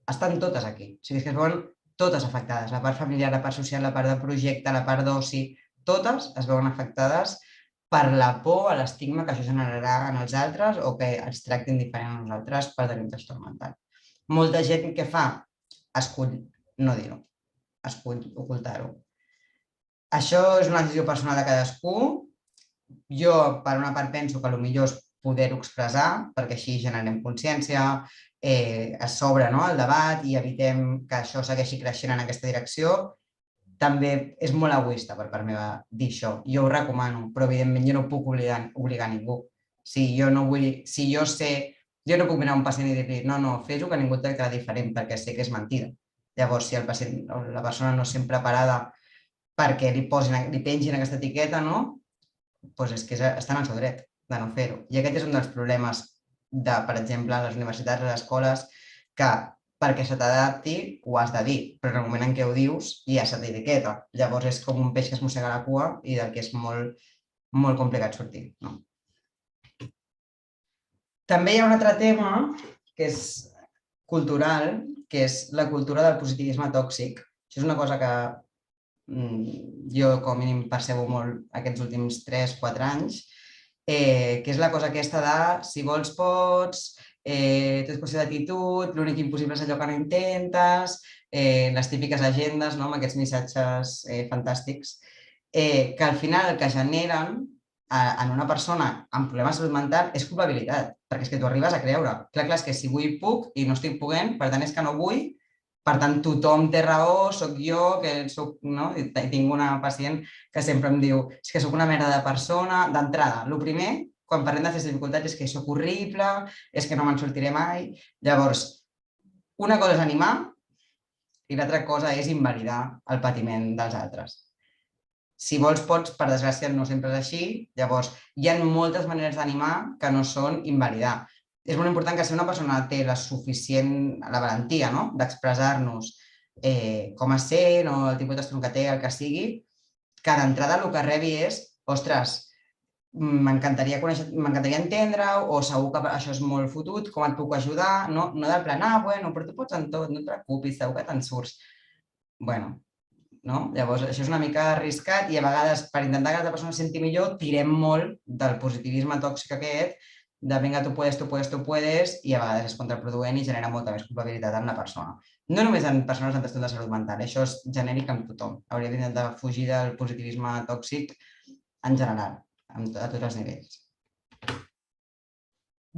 estan totes aquí. O sigui, és que es veuen totes afectades. La part familiar, la part social, la part de projecte, la part d'oci, totes es veuen afectades per la por a l'estigma que això generarà en els altres o que ens tractin diferent a nosaltres per tenir un trastorn mental. Molta gent que fa escull no dir-ho, escull ocultar-ho. Això és una decisió personal de cadascú. Jo, per una part, penso que el millor és poder-ho expressar, perquè així generem consciència, es s'obre el debat i evitem que això segueixi creixent en aquesta direcció. també és molt egoista per part meva dir això. Jo ho recomano, però evidentment jo no puc obligar ningú. Si jo no sé, jo no puc mirar un pacient i dir-li no, fes-ho que ningú et tractarà diferent perquè sé que és mentida. Llavors, si el pacient o la persona no es sent preparada perquè li pengin aquesta etiqueta, no? Doncs és que estan al seu dret de no fer-ho. I aquest és un dels problemes de, per exemple, a les universitats, a les escoles, que perquè se t'adapti ho has de dir, però en el moment en què ho dius ja se t'etiqueta. Llavors és com un peix que es mossega la cua i del que és molt, molt complicat sortir. No? També hi ha un altre tema que és cultural, que és la cultura del positivisme tòxic. Això és una cosa que jo com a mínim percebo molt aquests últims 3-4 anys, que és la cosa aquesta de si vols pots, tot és qüestió d'actitud, l'únic impossible és allò que no intentes, les típiques agendes amb aquests missatges fantàstics, que al final el que generen en una persona amb problemes de salut mental és culpabilitat, perquè és que tu arribes a creure. Clar, és que si vull puc i no estic podent, per tant és que no vull, per tant tothom té raó, soc jo, que soc, no? I tinc una pacient que sempre em diu és que soc una merda de persona. D'entrada, el primer, quan parlem d'aquestes dificultats, és que soc horrible, és que no me'n sortiré mai. Llavors, una cosa és animar i l'altra cosa és invalidar el patiment dels altres. Si vols pots, per desgràcia no sempre és així, llavors hi ha moltes maneres d'animar que no són invalidar. És molt important que si una persona té la valentia d'expressar-nos com es sent o el tipus d'estron que té, el que sigui, que d'entrada el que rebi és ostres, m'encantaria entendre-ho o segur que això és molt fotut, com et puc ajudar? No del plan, bueno, però tu pots en tot, no et preocupis, segur que te'n surts. Bueno, no? Llavors, això és una mica arriscat i a vegades, per intentar que la persona es senti millor, tirem molt del positivisme tòxic aquest, de vinga, tu puedes, i a vegades és contraproduent i genera molta més culpabilitat en la persona. No només en persones amb trastorn de salut mental, això és genèric amb tothom. Hauria d'intentar fugir del positivisme tòxic en general, a tots els nivells.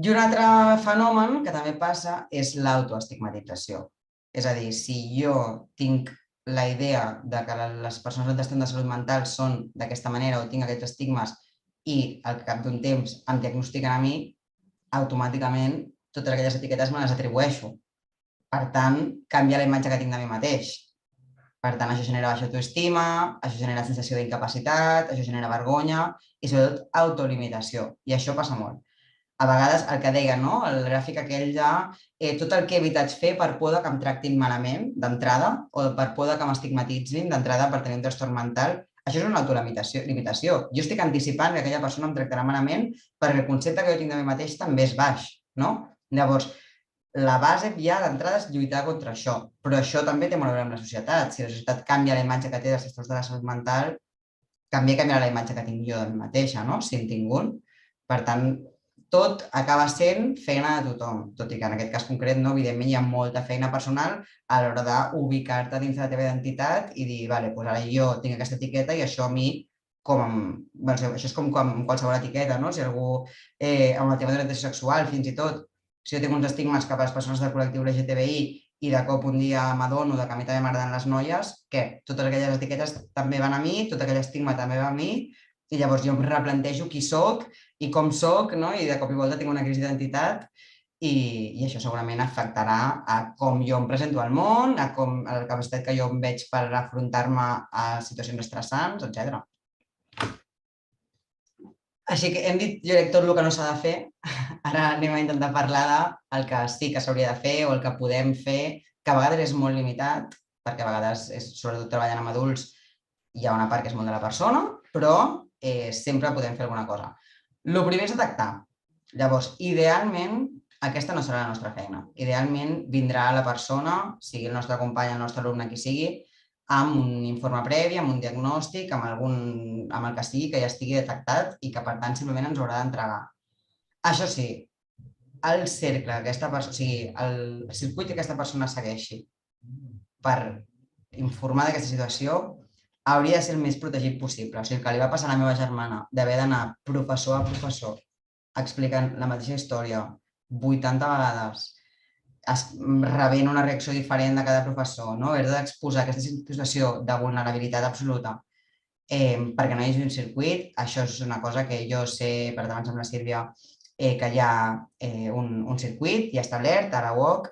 I un altre fenomen que també passa és l'autoestigmatització. És a dir, si jo tinc la idea de que les persones amb trastorn de salut mental són d'aquesta manera o tinc aquests estigmes i al cap d'un temps em diagnostiquen a mi, automàticament totes aquelles etiquetes me les atribueixo. Per tant, canvia la imatge que tinc de mi mateix. Per tant, això genera baixa autoestima, això genera sensació d'incapacitat, això genera vergonya i sobretot autolimitació. I això passa molt. A vegades el que deia, el gràfic aquell de tot el que he evitat fer per por que em tractin malament d'entrada o per por que m'estigmatitzin d'entrada per tenir un trastorn mental, això és una autolimitació. Jo estic anticipant que aquella persona em tractarà malament perquè el concepte que jo tinc de mi mateix també és baix. Llavors, la base ja d'entrada és lluitar contra això, però això també té molt a veure amb la societat. Si la societat canvia la imatge que té dels trastorns de la salut mental, també canviarà la imatge que tinc jo de mi mateixa, si en tinc un. Per tant, tot acaba sent feina de tothom, tot i que en aquest cas concret, evidentment, hi ha molta feina personal a l'hora d'ubicar-te dins de la teva identitat i dir, vale, doncs ara jo tinc aquesta etiqueta i això a mi, això és com qualsevol etiqueta, si algú amb el tema d'orientació sexual, fins i tot, si jo tinc uns estigmes cap a les persones del col·lectiu LGTBI i de cop un dia m'adono que a mi també m'agraden les noies, què? Totes aquelles etiquetes també van a mi, tot aquell estigma també va a mi, i llavors jo em replantejo qui soc i com soc, i de cop i volta tinc una crisi d'identitat i això segurament afectarà a com jo em presento al món, a la capacitat que jo em veig per afrontar-me a situacions estressants, etc. Així que hem dit, jo crec, tot el que no s'ha de fer. Ara anem a intentar parlar del que sí que s'hauria de fer o el que podem fer, que a vegades és molt limitat, perquè a vegades, sobretot treballant amb adults, hi ha una part que és molt de la persona, però sempre podem fer alguna cosa. El primer és detectar. Llavors, idealment, aquesta no serà la nostra feina. Idealment, vindrà la persona, sigui el nostre company, el nostre alumne, qui sigui, amb un informe previ, amb un diagnòstic, amb el que sigui que ja estigui detectat i que, per tant, simplement ens haurà d'entregar. Això sí, el cercle, o sigui, el circuit que aquesta persona segueixi per informar d'aquesta situació hauria de ser el més protegit possible. O sigui, el que li va passar a la meva germana d'haver d'anar professor a professor explicant la mateixa història 80 vegades rebent una reacció diferent de cada professor, no? Haver d'exposar aquesta situació de vulnerabilitat absoluta perquè no hi hagi un circuit, això és una cosa que jo sé, per abans amb la Sílvia, que hi ha un circuit ja establert, a la UOC,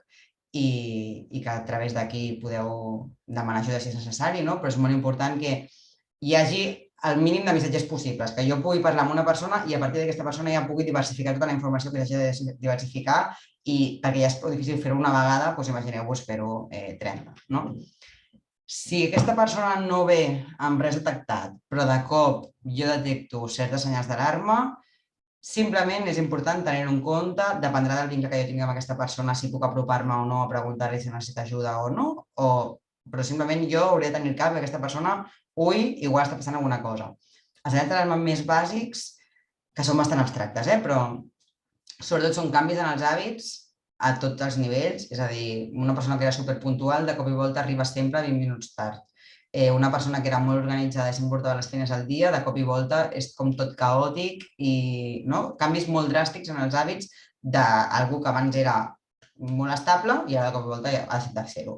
i que a través d'aquí podeu demanar ajuda si és necessari, no? Però és molt important que hi hagi el mínim de missatges possibles, que jo pugui parlar amb una persona i a partir d'aquesta persona ja pugui diversificar tota la informació que s'hagi de diversificar i perquè ja és prou difícil fer-ho una vegada, doncs imagineu-vos fer-ho 30, no? Si aquesta persona no ve amb res detectat, però de cop jo detecto certes senyals d'alarma, simplement és important tenir-ho en compte, dependrà del vincle que jo tingui amb aquesta persona, si puc apropar-me o no a preguntar-li si necessita ajuda o no, però simplement jo hauré de tenir al cap que aquesta persona, igual està passant alguna cosa. Els senyals d'alarma més bàsics, que són bastant abstractes, però sobretot són canvis en els hàbits a tots els nivells, és a dir, una persona que era superpuntual, de cop i volta arriba sempre 20 minuts tard. Una persona que era molt organitzada i sempre portava les feines al dia, de cop i volta és com tot caòtic i canvis molt dràstics en els hàbits d'algú que abans era molt estable i ara de cop i volta ha deixat de ser-ho.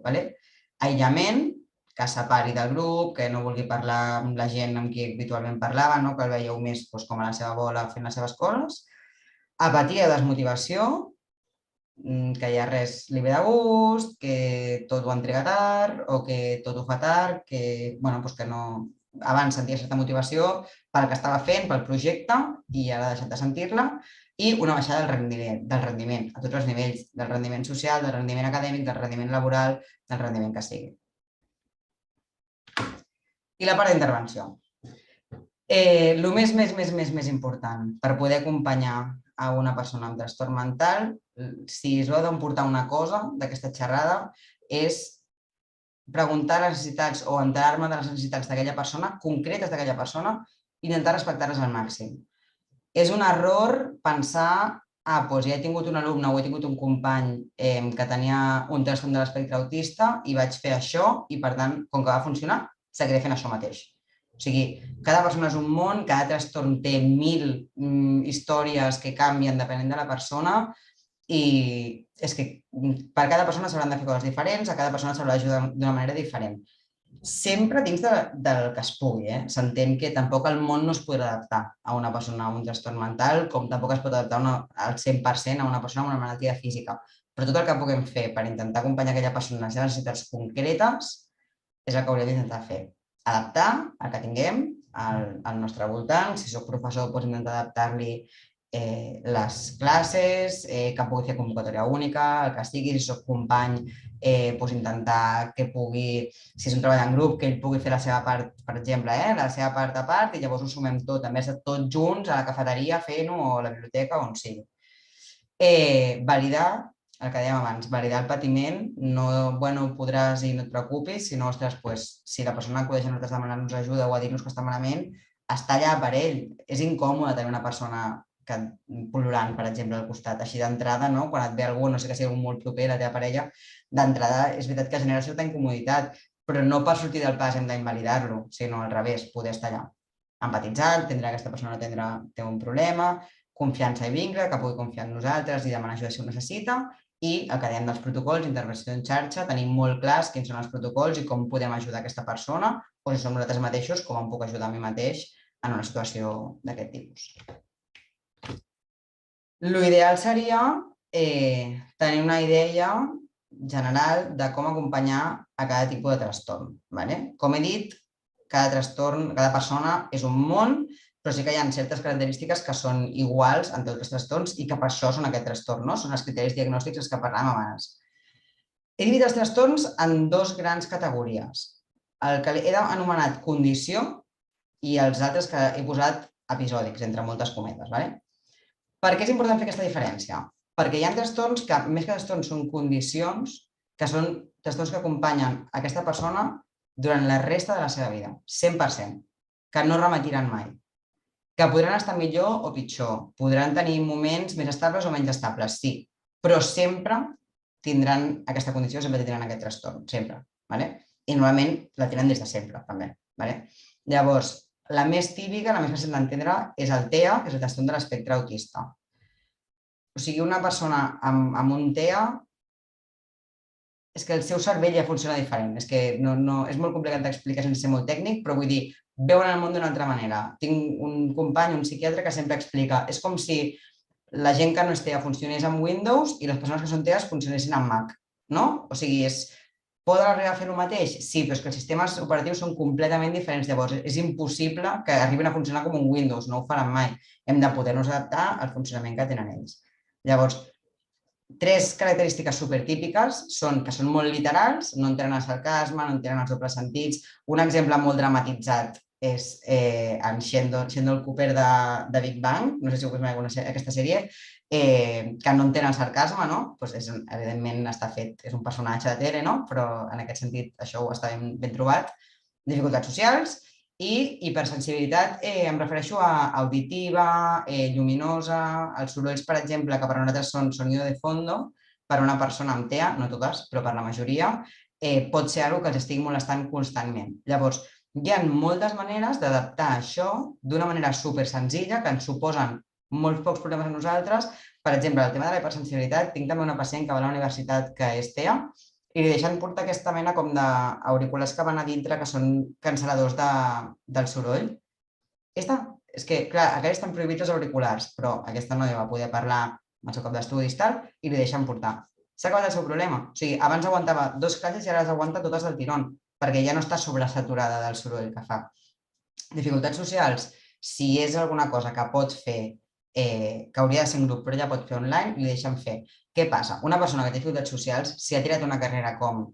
Aïllament, que es separi del grup, que no vulgui parlar amb la gent amb qui habitualment parlava, que el veieu més com a la seva bola fent les seves coses. Apatia o desmotivació, que ja res li ve de gust, que tot ho entrega tard o que tot ho fa tard, que no... Abans sentia certa motivació pel que estava fent, pel projecte, i ara ha deixat de sentir-la, i una baixada del rendiment, a tots els nivells, del rendiment social, del rendiment acadèmic, del rendiment laboral, del rendiment que sigui. I la part d'intervenció. El més important per poder acompanyar a una persona amb trastorn mental, si es veu d'emportar una cosa d'aquesta xerrada, és preguntar les necessitats o enterar-me de les necessitats d'aquella persona, concretes d'aquella persona, i intentar respectar-les al màxim. És un error pensar, doncs ja he tingut un alumne o he tingut un company que tenia un trastorn de l'espectre autista i vaig fer això i, per tant, com que va funcionar, seguiré fent això mateix. O sigui, cada persona és un món, cada trastorn té 1000 històries que canvien depenent de la persona i és que per cada persona s'hauran de fer coses diferents, a cada persona s'haurà d'ajudar d'una manera diferent. Sempre dins del que es pugui. S'entén que tampoc el món no es podrà adaptar a una persona amb un trastorn mental, com tampoc es pot adaptar al 100% a una persona amb una malaltia física. Però tot el que puguem fer per intentar acompanyar aquella persona en les seves necessitats concretes és el que hauríem d'intentar fer. Adaptar el que tinguem al nostre voltant. Si soc professor, doncs intentar adaptar-li les classes, que pugui fer convocatòria única, el que sigui. Si soc company, doncs intentar que pugui, si és un treball en grup, que ell pugui fer la seva part, per exemple, la seva part a part, i llavors ho sumem tot, en vez de tots junts a la cafeteria fent-ho o a la biblioteca, on sigui. Validar, el que dèiem abans, validar el patiment, no ho podràs i no et preocupis, sinó, ostres, si la persona acudeix a nosaltres a demanar-nos ajuda o a dir-nos que està malament, està allà per ell. És incòmode tenir una persona plorant, per exemple, al costat. Així d'entrada, quan et ve algú, no sé que sigui algú molt proper, la teva parella, d'entrada és veritat que genera certa incomoditat, però no per sortir del pas hem d'invalidar-lo, sinó al revés, poder estar allà empatitzant, entendre que aquesta persona té un problema, confiança i vincle, que pugui confiar en nosaltres i demanar ajuda si ho necessita, i el que dèiem dels protocols, intervenció en xarxa, tenim molt clars quins són els protocols i com podem ajudar aquesta persona, o si som nosaltres mateixos, com em puc ajudar a mi mateix en una situació d'aquest tipus. L'ideal seria tenir una idea general de com acompanyar a cada tipus de trastorn. Com he dit, cada trastorn, cada persona és un món, però sí que hi ha certes característiques que són iguals en tots els trastorns i que per això són aquest trastorn, són els criteris diagnòstics dels que parlàvem abans. He dividit els trastorns en dues grans categories. El que he anomenat condició i els altres que he posat episòdics, entre moltes cometes. Per què és important fer aquesta diferència? Perquè hi ha trastorns que, més que trastorns, són condicions, que són trastorns que acompanyen aquesta persona durant la resta de la seva vida, 100%, que no remetiran mai, que podran estar millor o pitjor, podran tenir moments més estables o menys estables, sí, però sempre tindran aquesta condició, sempre tindran aquest trastorn, sempre. I normalment la tenen des de sempre, també. Llavors, la més típica, la més fàcil d'entendre, és el TEA, que és el trastorn de l'espectre autista. O sigui, una persona amb un TEA és que el seu cervell ja funciona diferent. És que és molt complicat d'explicar sense ser molt tècnic, però vull dir, veuen el món d'una altra manera. Tinc un company, un psiquiatre, que sempre explica, és com si la gent que no és TEA funcionés amb Windows i les persones que són TEAs funcionessin amb Mac, no? O sigui, poden arribar a fer el mateix? Sí, però és que els sistemes operatius són completament diferents. Llavors, és impossible que arribin a funcionar com un Windows, no ho faran mai. Hem de poder-nos adaptar al funcionament que tenen ells. Llavors, tres característiques supertípiques són que són molt literals, no entenen el sarcasme, no entenen els dobles sentits. Un exemple molt dramatitzat és en Sheldon Cooper de Big Bang, no sé si heu vist aquesta sèrie, que no entén el sarcasme, no? Pues evidentment està fet, és un personatge de tele, no? Però en aquest sentit això ho està ben trobat. Dificultats socials i hipersensibilitat, em refereixo a auditiva, lluminosa, els sorolls, per exemple, que per a nosaltres són sonido de fondo, per a una persona amb TEA, no totes, però per la majoria, pot ser una que els estigui molestant constantment. Llavors, hi ha moltes maneres d'adaptar això d'una manera super senzilla, que ens suposen molts pocs problemes a nosaltres. Per exemple, el tema de la hipersensibilitat, tinc també una pacient que va a la universitat que és TEA i li deixen portar aquesta mena com d'auriculars que van a dintre, que són cancel·ladors del soroll. És que, clar, aquells estan prohibits els auriculars, però aquesta noia va poder parlar amb el seu cap d'estudis i li deixen portar. S'ha acabat el seu problema. O sigui, abans aguantava 2 classes i ara les aguanta totes del tirón, perquè ja no està sobresaturada del soroll que fa. Dificultats socials, si és alguna cosa que pot fer, que hauria de ser en grup però ja pot fer online, li deixen fer. Què passa? Una persona que té dificultats socials, si ha tirat una carrera com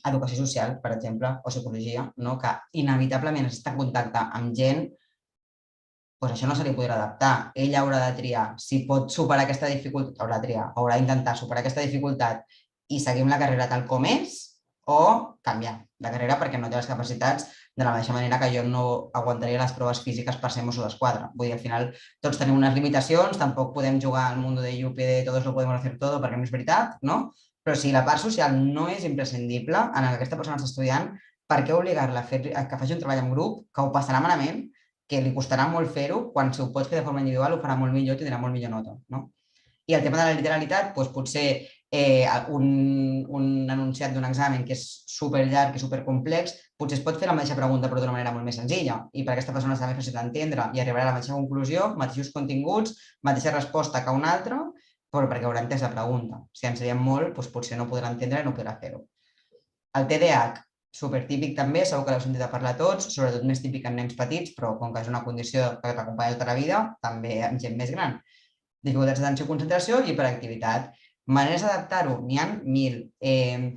educació social, per exemple, o psicologia, no? Que inevitablement està en contacte amb gent, doncs això no se li podrà adaptar. Ell haurà de triar si pot superar aquesta dificultat, haurà d'intentar superar aquesta dificultat i seguir amb la carrera tal com és, o canviar de carrera perquè no té les capacitats, de la mateixa manera que jo no aguantaria les proves físiques per ser Mosso d'Esquadra. Vull dir, al final tots tenim unes limitacions, tampoc podem jugar al mundo de UPD, todos lo podemos hacer todo, perquè no és veritat, no? Però si la part social no és imprescindible en el que aquesta persona està estudiant, per què obligar-la a que faci un treball en grup, que ho passarà malament, que li costarà molt fer-ho, quan si ho pot fer de forma individual ho farà molt millor, tindrà molt millor nota, no? I el tema de la literalitat, doncs potser un enunciat d'un examen que és superllarg i supercomplex, potser es pot fer la mateixa pregunta però d'una manera molt més senzilla i per aquesta persona serà més fàcil d'entendre i arribarà a la mateixa conclusió, mateixos continguts, mateixa resposta que una altra, però perquè haurà entès la pregunta. Si ensenyem molt, doncs potser no podrà entendre i no podrà fer-ho. El TDAH, supertípic també, segur que l'heu sentit a parlar tots, sobretot més típic en nens petits, però com que és una condició que t'acompanya tota la vida, també en gent més gran. Dificultats d'atenció i concentració i hiperactivitat. Maneres d'adaptar-ho, n'hi ha 1000.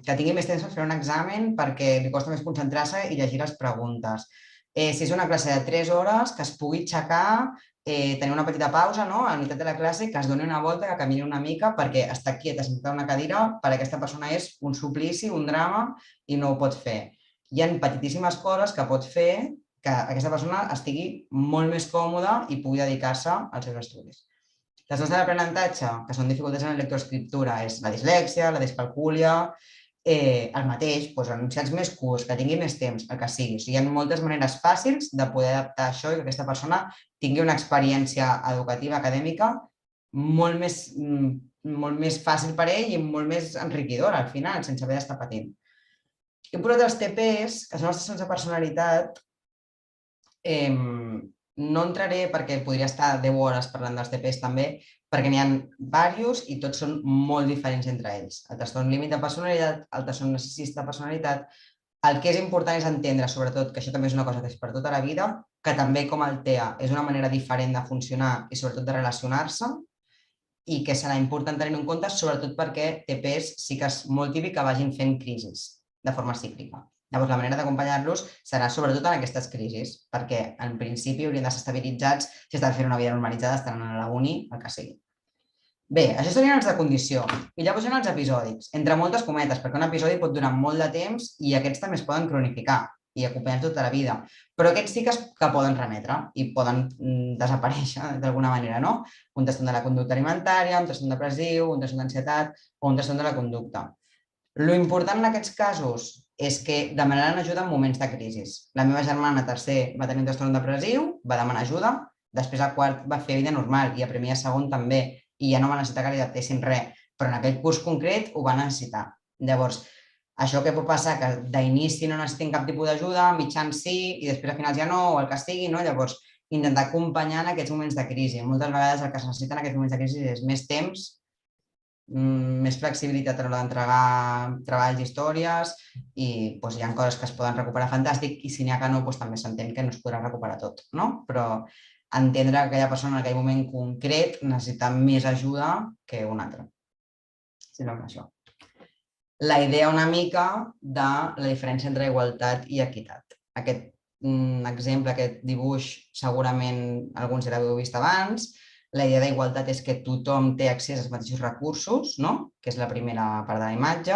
Que tingui més temps per fer un examen perquè li costa més concentrar-se i llegir les preguntes. Si és una classe de 3 hores, que es pugui aixecar, tenir una petita pausa, no? A la meitat de la classe, que es doni una volta, que camini una mica, perquè estar quieta, sentada en una cadira, per a aquesta persona és un suplici, un drama, i no ho pot fer. Hi ha petitíssimes coses que pot fer que aquesta persona estigui molt més còmoda i pugui dedicar-se als seus estudis. Les zones de l'aprenentatge, que són dificultats en la lectoescriptura, és la dislèxia, la discalcúlia, el mateix, enunciats més curts, que tingui més temps, el que sigui. O sigui, hi ha moltes maneres fàcils de poder adaptar això i que aquesta persona tingui una experiència educativa, acadèmica, molt més fàcil per ell i molt més enriquidora, al final, sense haver d'estar patint. He posat els TPs, que són els trastorns de personalitat. No entraré perquè podria estar 10 hores parlant dels TPs també, perquè n'hi ha diversos i tots són molt diferents entre ells. El trastorn límit de personalitat, el trastorn narcisista de personalitat. El que és important és entendre, sobretot, que això també és una cosa que és per tota la vida, que també com el TEA és una manera diferent de funcionar i sobretot de relacionar-se i que serà important tenir en compte, sobretot perquè TPs sí que és molt típic que vagin fent crisis de forma cíclica. Llavors, la manera d'acompanyar-los serà sobretot en aquestes crisis, perquè en principi haurien d'estar estabilitzats si estan fent una vida normalitzada, estan a la uni, el que sigui. Bé, això serien els de condició. I llavors hi ha els episòdics, entre moltes cometes, perquè un episodi pot durar molt de temps i aquests també es poden cronificar i acompanyar tota la vida. Però aquests sí que poden remetre i poden desaparèixer d'alguna manera, no? Un trastorn de la conducta alimentària, un trastorn depressiu, un trastorn d'ansietat o un trastorn de la conducta. L'important en aquests casos és que demanaran ajuda en moments de crisi. La meva germana, tercer, va tenir un trastorn depressiu, va demanar ajuda, després a quart va fer vida normal i a primer i a segon també, i ja no va necessitar que li adaptessin res, però en aquell curs concret ho va necessitar. Llavors, això que pot passar, que d'inici no necessitin cap tipus d'ajuda, mitjan sí, i després a finals ja no, o el que sigui, no? Llavors, intentar acompanyar en aquests moments de crisi. Moltes vegades el que es necessita en aquests moments de crisi és més temps, més flexibilitat a l'hora d'entregar treballs i històries i hi ha coses que es poden recuperar fantàstic i si n'hi ha que no, també s'entén que no es podrà recuperar tot, no? Però entendre que aquella persona en aquell moment concret necessita més ajuda que una altra. Sinó que això. La idea una mica de la diferència entre igualtat i equitat. Aquest exemple, aquest dibuix, segurament alguns ja l'heu vist abans. La idea d'igualtat és que tothom té accés als mateixos recursos, no? Que és la primera part de la imatge.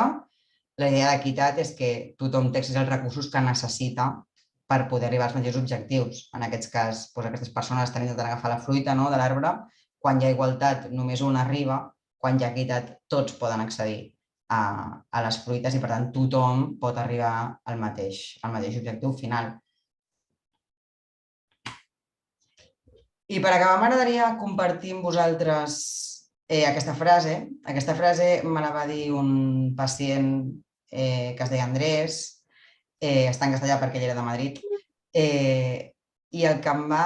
La idea d'equitat és que tothom té accés als recursos que necessita per poder arribar als mateixos objectius. En aquest cas, aquestes persones estan intentant agafar la fruita de l'arbre. Quan hi ha igualtat, només un arriba. Quan hi ha equitat, tots poden accedir a les fruites i, per tant, tothom pot arribar al mateix objectiu final. I per acabar, m'agradaria compartir amb vosaltres aquesta frase. Aquesta frase me la va dir un pacient que es deia Andrés, està en castellà perquè ell era de Madrid, i el que em va...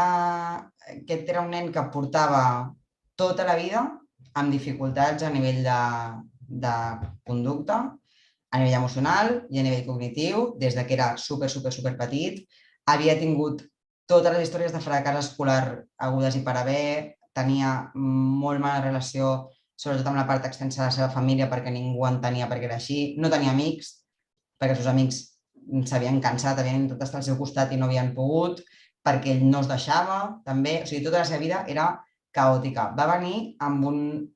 Aquest era un nen que portava tota la vida amb dificultats a nivell de conducta, a nivell emocional i a nivell cognitiu, des que era super petit. Havia tingut totes les històries de fracàs escolar agudes i per haver, tenia molt mala relació, sobretot amb la part extensa de la seva família, perquè ningú entenia perquè era així. No tenia amics, perquè els seus amics s'havien cansat, havien intentat estar al seu costat i no havien pogut, perquè ell no es deixava, també. O sigui, tota la seva vida era caòtica. Va venir amb una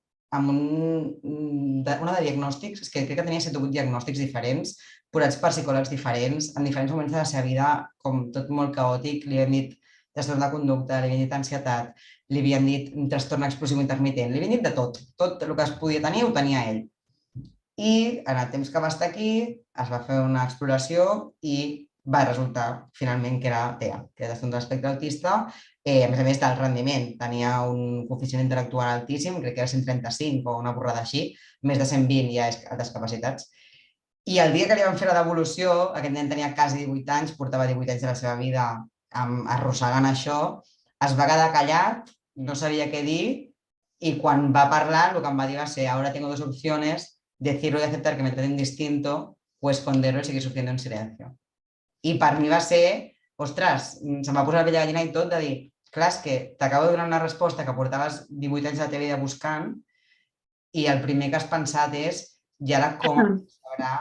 de diagnòstics, és que crec que tenia 7 o 8 diagnòstics diferents, curats per psicòlegs diferents, en diferents moments de la seva vida, com tot molt caòtic. Li havien dit trastorn de conducta, li havien dit ansietat, li havien dit trastorn explosiu intermitent, li havien dit de tot. Tot el que es podia tenir ho tenia ell. I en el temps que va estar aquí es va fer una exploració i va resultar finalment que era TEA, que era trastorn de l'espectre autista, a més del rendiment. Tenia un coeficient intel·lectual altíssim, crec que era 135 o una borrada així, més de 120 ja és discapacitats. I el dia que li van fer la devolució, aquest nen tenia quasi 18 anys, portava 18 anys de la seva vida arrossegant això, es va quedar callat, no sabia què dir, y quan va parlar, lo que em va dir va ser: ahora tengo dos opciones, decirlo y aceptar que me traten distinto o esconderlo y seguir sufriendo en silencio. I per mi va ser, ostres, se'm va posar la pell de gallina i tot de dir, clar, és que t'acabo de donar una resposta que portaves 18 anys de la teva vida buscant i el primer que has pensat és i ara com serà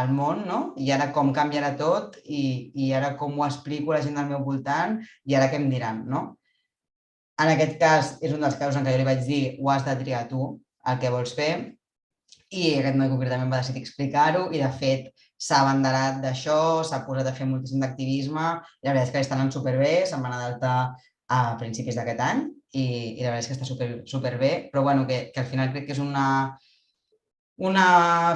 el món, no? I ara com canviarà tot i ara com ho explico a la gent del meu voltant i ara què em diran, no? En aquest cas és un dels casos en què jo li vaig dir ho has de triar tu, el que vols fer, i aquest noi concretament va decidir explicar-ho i de fet s'ha abanderat d'això, s'ha posat a fer moltíssim d'activisme i la veritat és que li està anant superbé, se'n va anar d'alta a principis d'aquest any i la veritat és que està superbé, però bueno, que al final crec que és una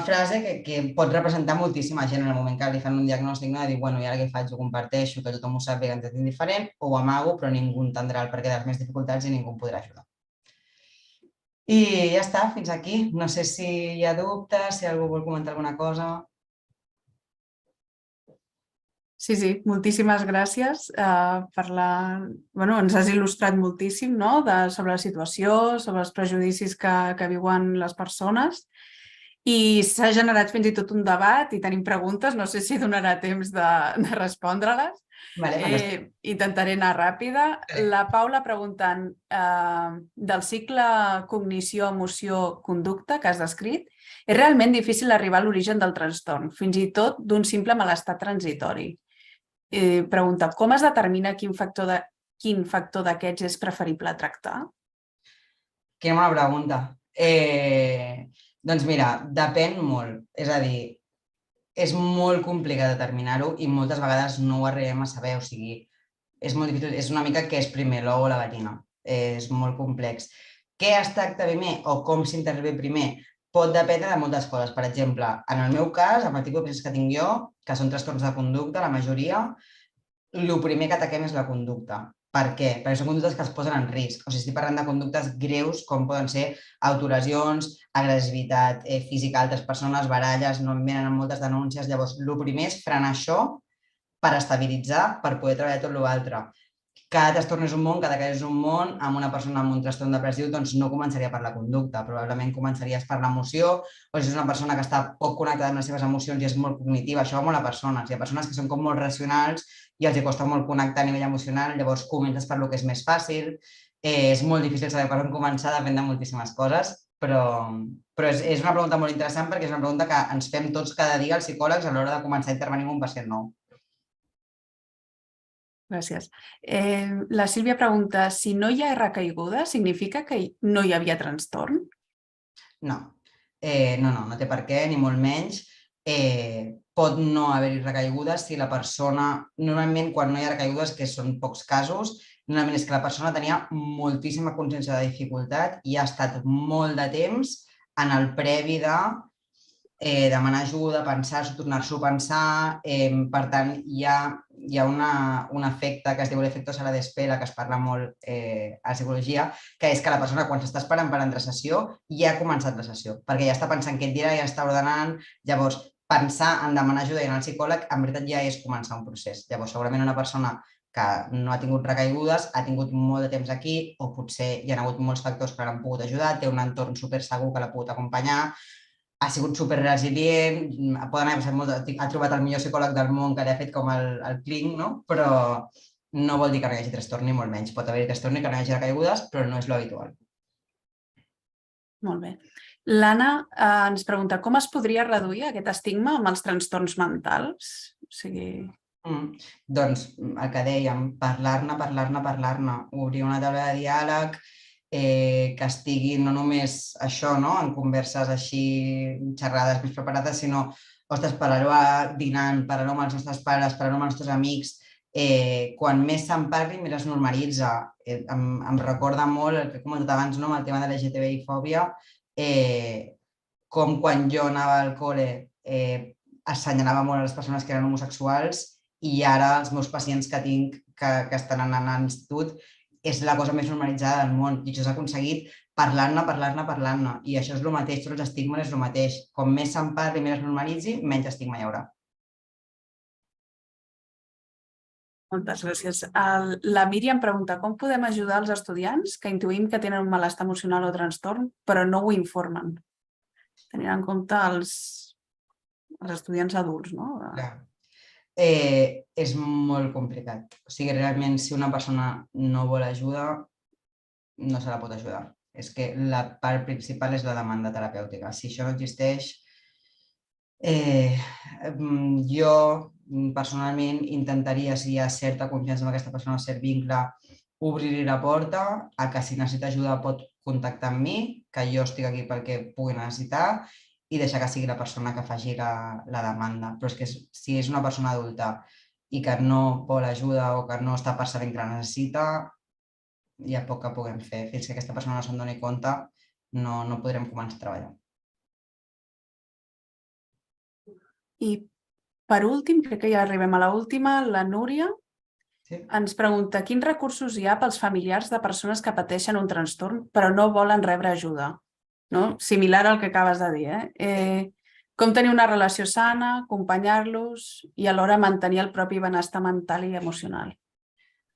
frase que pot representar moltíssima gent en el moment que li fan un diagnòstic, de dir, bueno, i ara què faig? Ho comparteixo, que tothom ho sàpiga, ens entenc diferent, o ho amago, però ningú entendrà el perquè de les meves dificultats i ningú em podrà ajudar. I ja està, fins aquí. No sé si hi ha dubtes, si algú vol comentar alguna cosa. Sí, moltíssimes gràcies per la... Ens has il·lustrat moltíssim sobre la situació, sobre els prejudicis que viuen les persones i s'ha generat fins i tot un debat i tenim preguntes, no sé si donarà temps de respondre-les. Intentaré anar ràpida. La Paula preguntant del cicle cognició, emoció, conducta que has descrit, és realment difícil arribar a l'origen del trastorn, fins i tot d'un simple malestar transitori. Pregunta, com es determina quin factor d'aquests és preferible tractar? Quina bona pregunta. Doncs mira, depèn molt. És a dir, és molt complicat determinar-ho i moltes vegades no ho arribem a saber. O sigui, és molt difícil. És una mica què és primer, l'ou o la gallina. És molt complex. Què es tracta primer o com s'intervé primer? Pot dependre de moltes coses. Per exemple, en el meu cas, amb el tipus de pacients que tinc jo, que són trastorns de conducta, la majoria, el primer que ataquem és la conducta. Per què? Perquè són conductes que es posen en risc. O sigui, estic parlant de conductes greus com poden ser autolesions, agressivitat física a altres persones, baralles, no em venen amb moltes denúncies. Llavors, el primer és frenar això per estabilitzar, per poder treballar tot l'altre. Cada trastorn és un món, cada cas és un món. Amb una persona amb un trastorn depressiu doncs no començaria per la conducta, probablement començaries per l'emoció, o si és una persona que està poc connectada amb les seves emocions i és molt cognitiva, això va molt a persones. Hi ha persones que són com molt racionals i els costa molt connectar a nivell emocional, llavors comences per lo que és més fàcil. És molt difícil saber per on començar, depèn de moltíssimes coses, però és una pregunta molt interessant perquè és una pregunta que ens fem tots cada dia els psicòlegs a l'hora de començar a intervenir amb un pacient nou. Gràcies. La Sílvia pregunta, si no hi ha recaiguda, significa que no hi havia trastorn? No, no té per què, ni molt menys. Pot no haver-hi recaigudes si la persona, normalment quan no hi ha recaigudes, que són pocs casos, normalment és que la persona tenia moltíssima consciència de dificultat i ha estat molt de temps en el previ de demanar ajuda, pensar-s'ho, tornar-s'ho a pensar. Per tant, hi ha un efecte que es diu l'efecte sala d'espera, que es parla molt a psicologia, que és que la persona, quan s'està esperant per entrar a sessió, ja ha començat la sessió, perquè ja està pensant què et dirà, ja està ordenant. Llavors, pensar en demanar ajuda i anar al psicòleg, en veritat ja és començar un procés. Llavors, segurament una persona que no ha tingut recaigudes, ha tingut molt de temps aquí, o potser hi ha hagut molts factors que l'han pogut ajudar, té un entorn super segur que l'ha pogut acompanyar, ha sigut superresilient, poden haver passat molt, ha trobat el millor psicòleg del món que li ha fet com el clink, no? Però no vol dir que no hi hagi trastorn ni molt menys. Pot haver-hi trastorn i que no hi hagi recaigudes, però no és l'habitual. Molt bé. L'Anna ens pregunta com es podria reduir aquest estigma amb els trastorns mentals? O sigui... Doncs el que dèiem, parlar-ne, obrir una taula de diàleg, que estigui no només això, no? En converses així, xerrades més preparades, sinó, ostres, parlar-ho dinant, parlar-ho amb els nostres pares, parlar-ho amb els nostres amics. Quan més se'n parli, més es normalitza. Em recorda molt el que he comentat abans, no? Amb el tema de l'LGTBI-fòbia, com quan jo anava al col·le assenyalava molt a les persones que eren homosexuals i ara els meus pacients que tinc que estan anant a l'institut és la cosa més normalitzada del món i això s'ha aconseguit parlant-ne. I això és el mateix, tots els estigmes és el mateix. Com més se'n parli, més es normalitzi, menys estigma hi haurà. Moltes gràcies. La Míriam pregunta com podem ajudar els estudiants que intuïm que tenen un malestar emocional o trastorn però no ho informen, tenint en compte els estudiants adults, no? Clar. És molt complicat. O sigui, realment, si una persona no vol ajuda, no se la pot ajudar. És que la part principal és la demanda terapèutica. Si això no existeix, jo personalment intentaria, si hi ha certa confiança en aquesta persona, cert vincle, obrir-li la porta a que si necessita ajuda pot contactar amb mi, que jo estic aquí perquè pugui necessitar i deixar que sigui la persona que faci la demanda. Però és que si és una persona adulta i que no vol ajuda o que no està percebent que la necessita, hi ha poc que puguem fer. Fins que aquesta persona no se'n doni compte, no podrem començar a treballar. I per últim, crec que ja arribem a l'última, la Núria ens pregunta quins recursos hi ha pels familiars de persones que pateixen un trastorn però no volen rebre ajuda. Similar al que acabes de dir. Com tenir una relació sana, acompanyar-los i alhora mantenir el propi benestar mental i emocional.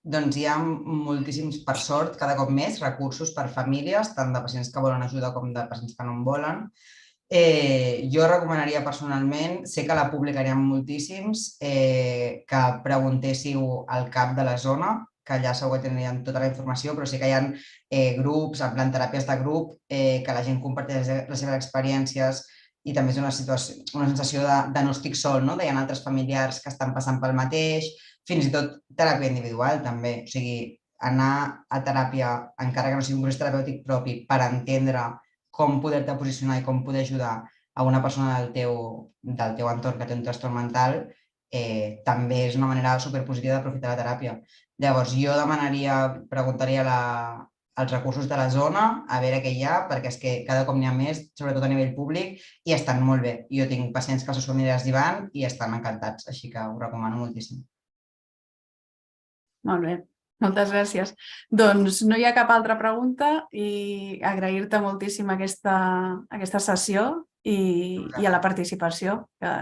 Doncs hi ha moltíssims, per sort, cada cop més recursos per famílies, tant de pacients que volen ajuda com de pacients que no en volen. Jo recomanaria personalment, sé que la publicaríem moltíssims, que preguntéssiu al cap de la zona, que allà segur que tindrien tota la informació, però sí que hi ha grups, en plan teràpies de grup, que la gent comparteix les seves experiències i també és una sensació de no estic sol, no? Hi ha altres familiars que estan passant pel mateix, fins i tot teràpia individual també, o sigui, anar a teràpia, encara que no sigui un procés terapèutic propi, per entendre com poder-te posicionar i com poder ajudar a una persona del teu entorn que té un trastorn mental, també és una manera superpositiva d'aprofitar la teràpia. Llavors, jo preguntaria els recursos de la zona, a veure què hi ha, perquè és que cada cop n'hi ha més, sobretot a nivell públic, i estan molt bé. Jo tinc pacients que els seus familiars hi van i estan encantats, així que ho recomano moltíssim. Molt bé. Moltes gràcies. Doncs no hi ha cap altra pregunta i agrair-te moltíssim aquesta sessió i a la participació, que